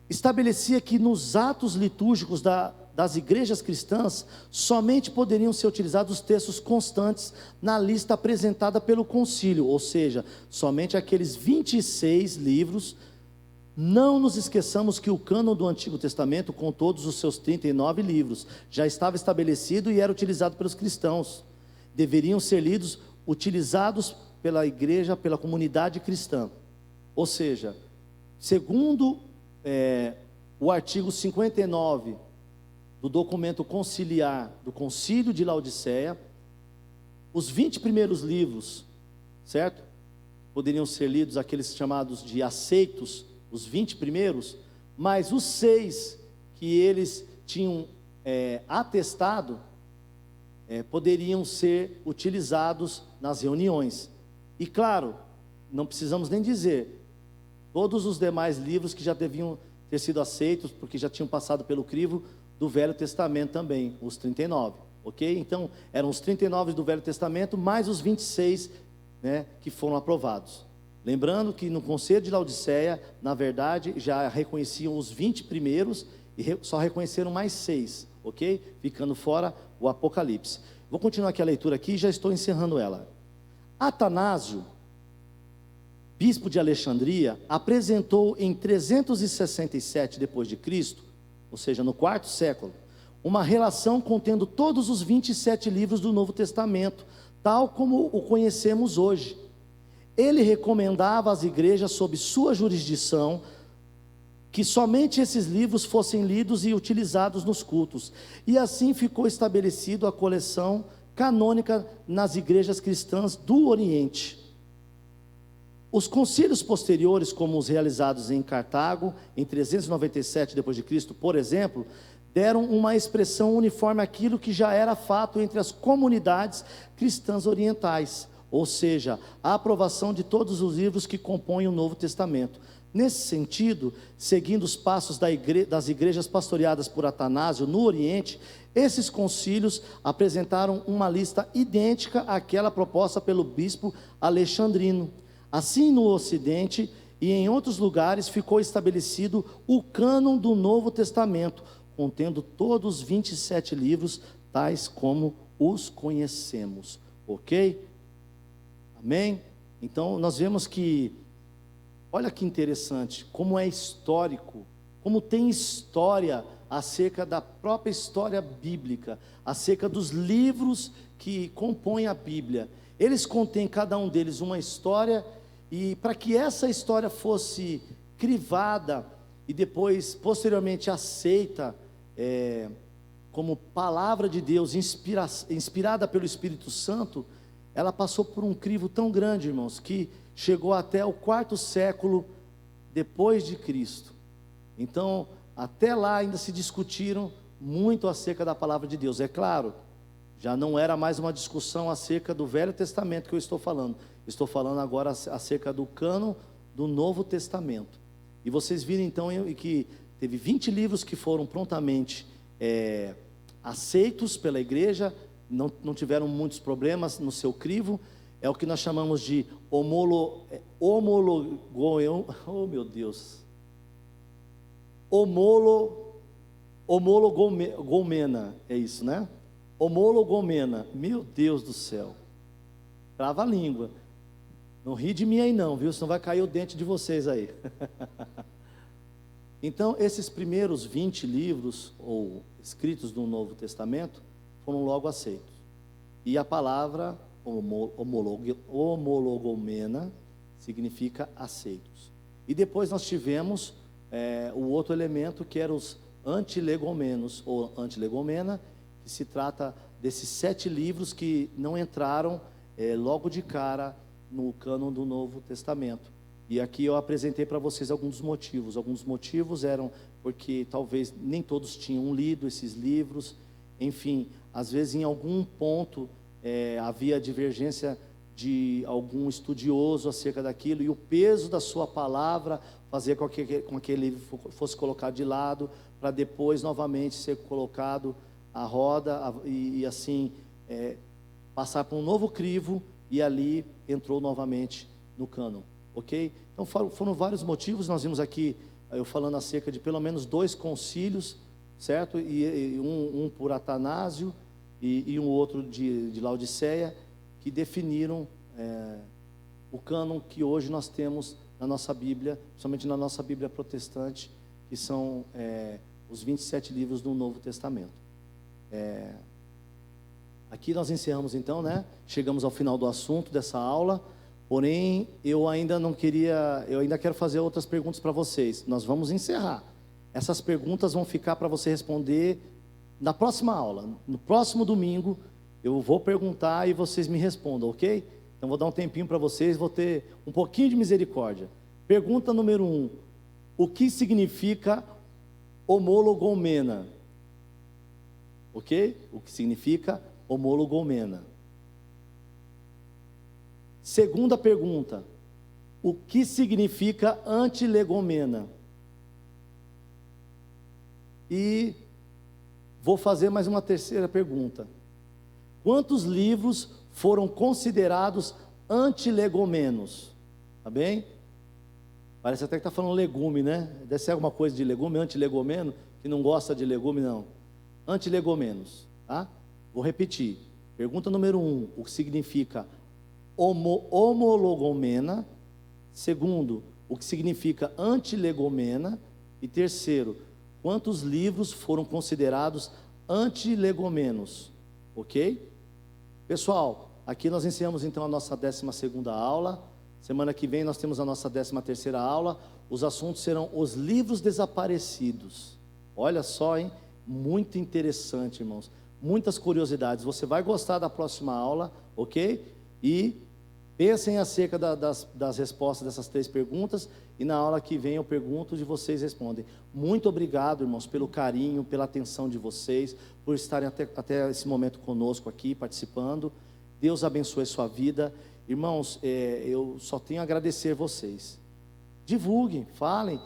estabelecia que nos atos litúrgicos das igrejas cristãs, somente poderiam ser utilizados os textos constantes na lista apresentada pelo concílio, ou seja, somente aqueles 26 livros. Não nos esqueçamos que o cânon do Antigo Testamento, com todos os seus 39 livros, já estava estabelecido e era utilizado pelos cristãos. Deveriam ser lidos, utilizados pela igreja, pela comunidade cristã. Ou seja, segundo o artigo 59 do documento conciliar do concílio de Laodiceia, os 20 primeiros livros, certo? Poderiam ser lidos, aqueles chamados de aceitos, os 20 primeiros, mas os 6 que eles tinham atestado, poderiam ser utilizados nas reuniões. E claro, não precisamos nem dizer, todos os demais livros que já deviam ter sido aceitos, porque já tinham passado pelo crivo do Velho Testamento também, os 39, ok? Então, eram os 39 do Velho Testamento, mais os 26, né, que foram aprovados. Lembrando que no concílio de Laodiceia, na verdade, já reconheciam os 20 primeiros, e só reconheceram mais 6, ok? Ficando fora o Apocalipse. Vou continuar aqui a leitura aqui, já estou encerrando ela. Atanásio, bispo de Alexandria, apresentou em 367 depois de Cristo, ou seja, no quarto século, uma relação contendo todos os 27 livros do Novo Testamento, tal como o conhecemos hoje. Ele recomendava às igrejas sob sua jurisdição que somente esses livros fossem lidos e utilizados nos cultos, e assim ficou estabelecido a coleção canônica nas igrejas cristãs do Oriente. Os concílios posteriores, como os realizados em Cartago, em 397 d.C., por exemplo, deram uma expressão uniforme àquilo que já era fato entre as comunidades cristãs orientais, ou seja, a aprovação de todos os livros que compõem o Novo Testamento. Nesse sentido, seguindo os passos das igrejas pastoreadas por Atanásio no Oriente, esses concílios apresentaram uma lista idêntica àquela proposta pelo bispo alexandrino. Assim, no Ocidente e em outros lugares, ficou estabelecido o cânon do Novo Testamento, contendo todos os 27 livros, tais como os conhecemos. Ok? Amém? Então, nós vemos que, olha que interessante, como é histórico, como tem história acerca da própria história bíblica, acerca dos livros que compõem a Bíblia. Eles contêm, cada um deles, uma história, e para que essa história fosse crivada e depois, posteriormente, aceita como palavra de Deus, inspirada pelo Espírito Santo, ela passou por um crivo tão grande, irmãos, que chegou até o quarto século depois de Cristo. Então, até lá ainda se discutiram muito acerca da palavra de Deus. É claro, já não era mais uma discussão acerca do Velho Testamento que eu estou falando. Estou falando agora acerca do cânon do Novo Testamento. E vocês viram então que teve 20 livros que foram prontamente aceitos pela igreja, não tiveram muitos problemas no seu crivo. É o que nós chamamos de homologomena, é isso, né? Homologomena, meu Deus do céu, trava a língua, não ri de mim aí não, viu? Senão vai cair o dente de vocês aí. Então, esses primeiros 20 livros, ou escritos do Novo Testamento, foram logo aceitos. E a palavra homologomena significa aceitos. E depois nós tivemos o outro elemento, que eram os antilegomenos, ou antilegomena, que se trata desses 7 livros que não entraram logo de cara no cânon do Novo Testamento. E aqui eu apresentei para vocês alguns motivos. Alguns motivos eram porque talvez nem todos tinham lido esses livros. Enfim, às vezes em algum ponto havia divergência de algum estudioso acerca daquilo, e o peso da sua palavra fazia com que aquele livro fosse colocado de lado, para depois novamente ser colocado à roda, e assim passar por um novo crivo, e ali entrou novamente no cânon. Ok? Então foram vários motivos. Nós vimos aqui, eu falando acerca de pelo menos 2 concílios, certo? E um por Atanásio e um outro de Laodiceia, que definiram o cânon que hoje nós temos na nossa Bíblia, principalmente na nossa Bíblia protestante, que são os 27 livros do Novo Testamento. Aqui nós encerramos então, né? Chegamos ao final do assunto dessa aula. Porém, eu ainda quero fazer outras perguntas para vocês. Nós vamos encerrar. Essas perguntas vão ficar para você responder na próxima aula. No próximo domingo, eu vou perguntar e vocês me respondam, ok? Então, vou dar um tempinho para vocês, vou ter um pouquinho de misericórdia. Pergunta número 1. O que significa homologomena? Ok? O que significa homologomena? Segunda pergunta, o que significa antilegomena? E vou fazer mais uma terceira pergunta. Quantos livros foram considerados antilegomenos? Tá bem? Parece até que está falando legume, né? Deve ser alguma coisa de legume, antilegomeno, que não gosta de legume, não. Antilegomenos, tá? Vou repetir. Pergunta número 1, o que significa homologomena. Segundo, o que significa antilegomena. E terceiro, quantos livros foram considerados antilegomenos? Ok? Pessoal, aqui nós encerramos então a nossa 12ª aula. Semana que vem nós temos a nossa 13ª aula. Os assuntos serão os livros desaparecidos. Olha só, hein? Muito interessante, irmãos. Muitas curiosidades. Você vai gostar da próxima aula, ok? E pensem acerca das respostas dessas 3 perguntas, e na aula que vem eu pergunto e vocês respondem. Muito obrigado, irmãos, pelo carinho, pela atenção de vocês, por estarem até esse momento conosco aqui, participando. Deus abençoe a sua vida. Irmãos, eu só tenho a agradecer vocês. Divulguem, falem,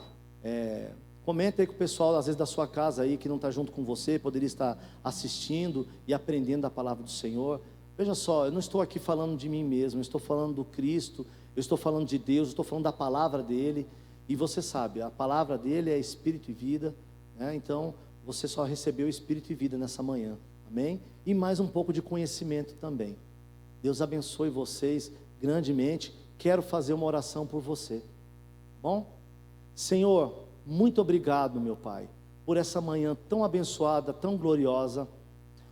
comentem aí com o pessoal, às vezes da sua casa aí, que não está junto com você, poderia estar assistindo e aprendendo a palavra do Senhor. Veja só, eu não estou aqui falando de mim mesmo, eu estou falando do Cristo, eu estou falando de Deus, eu estou falando da palavra dEle, e você sabe, a palavra dEle é Espírito e vida, né? Então, você só recebeu Espírito e vida nessa manhã, amém? E mais um pouco de conhecimento também. Deus abençoe vocês grandemente. Quero fazer uma oração por você, bom? Senhor, muito obrigado, meu Pai, por essa manhã tão abençoada, tão gloriosa,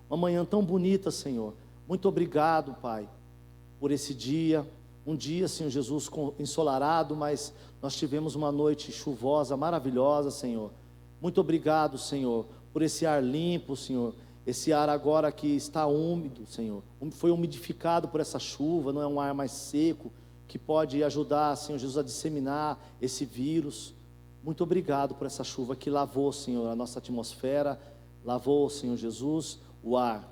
uma manhã tão bonita, Senhor. Muito obrigado, Pai, por esse dia, um dia, Senhor Jesus, ensolarado, mas nós tivemos uma noite chuvosa, maravilhosa, Senhor. Muito obrigado, Senhor, por esse ar limpo, Senhor, esse ar agora que está úmido, Senhor, foi umidificado por essa chuva, não é um ar mais seco, que pode ajudar, Senhor Jesus, a disseminar esse vírus. Muito obrigado por essa chuva que lavou, Senhor, a nossa atmosfera, lavou, Senhor Jesus, o ar.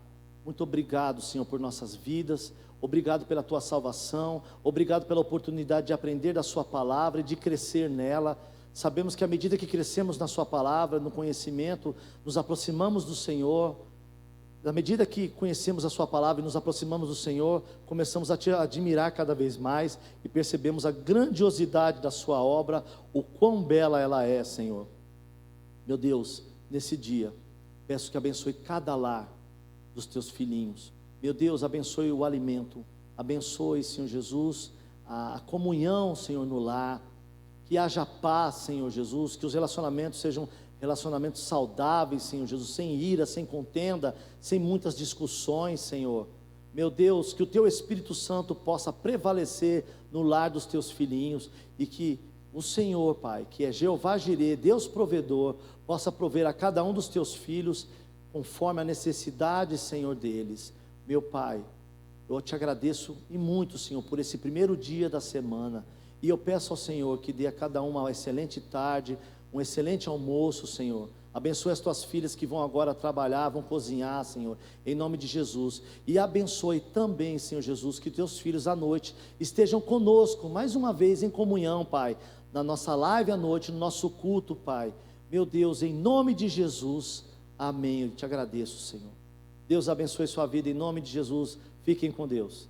Muito obrigado, Senhor, por nossas vidas. Obrigado pela Tua salvação. Obrigado pela oportunidade de aprender da Sua palavra e de crescer nela. Sabemos que à medida que crescemos na Sua palavra, no conhecimento, nos aproximamos do Senhor. À medida que conhecemos a Sua palavra e nos aproximamos do Senhor, começamos a Te admirar cada vez mais e percebemos a grandiosidade da Sua obra, o quão bela ela é, Senhor. Meu Deus, nesse dia, peço que abençoe cada lar dos Teus filhinhos. Meu Deus, abençoe o alimento, abençoe, Senhor Jesus, a comunhão, Senhor, no lar, que haja paz, Senhor Jesus, que os relacionamentos sejam relacionamentos saudáveis, Senhor Jesus, sem ira, sem contenda, sem muitas discussões, Senhor. Meu Deus, que o Teu Espírito Santo possa prevalecer no lar dos Teus filhinhos e que o Senhor, Pai, que é Jeová Jirê, Deus provedor, possa prover a cada um dos Teus filhos conforme a necessidade, Senhor, deles. Meu Pai, eu Te agradeço e muito, Senhor, por esse primeiro dia da semana, e eu peço ao Senhor que dê a cada um uma excelente tarde, um excelente almoço, Senhor. Abençoe as Tuas filhas que vão agora trabalhar, vão cozinhar, Senhor, em nome de Jesus. E abençoe também, Senhor Jesus, que Teus filhos à noite estejam conosco, mais uma vez em comunhão, Pai, na nossa live à noite, no nosso culto, Pai. Meu Deus, em nome de Jesus, amém. Eu Te agradeço, Senhor. Deus abençoe sua vida em nome de Jesus. Fiquem com Deus.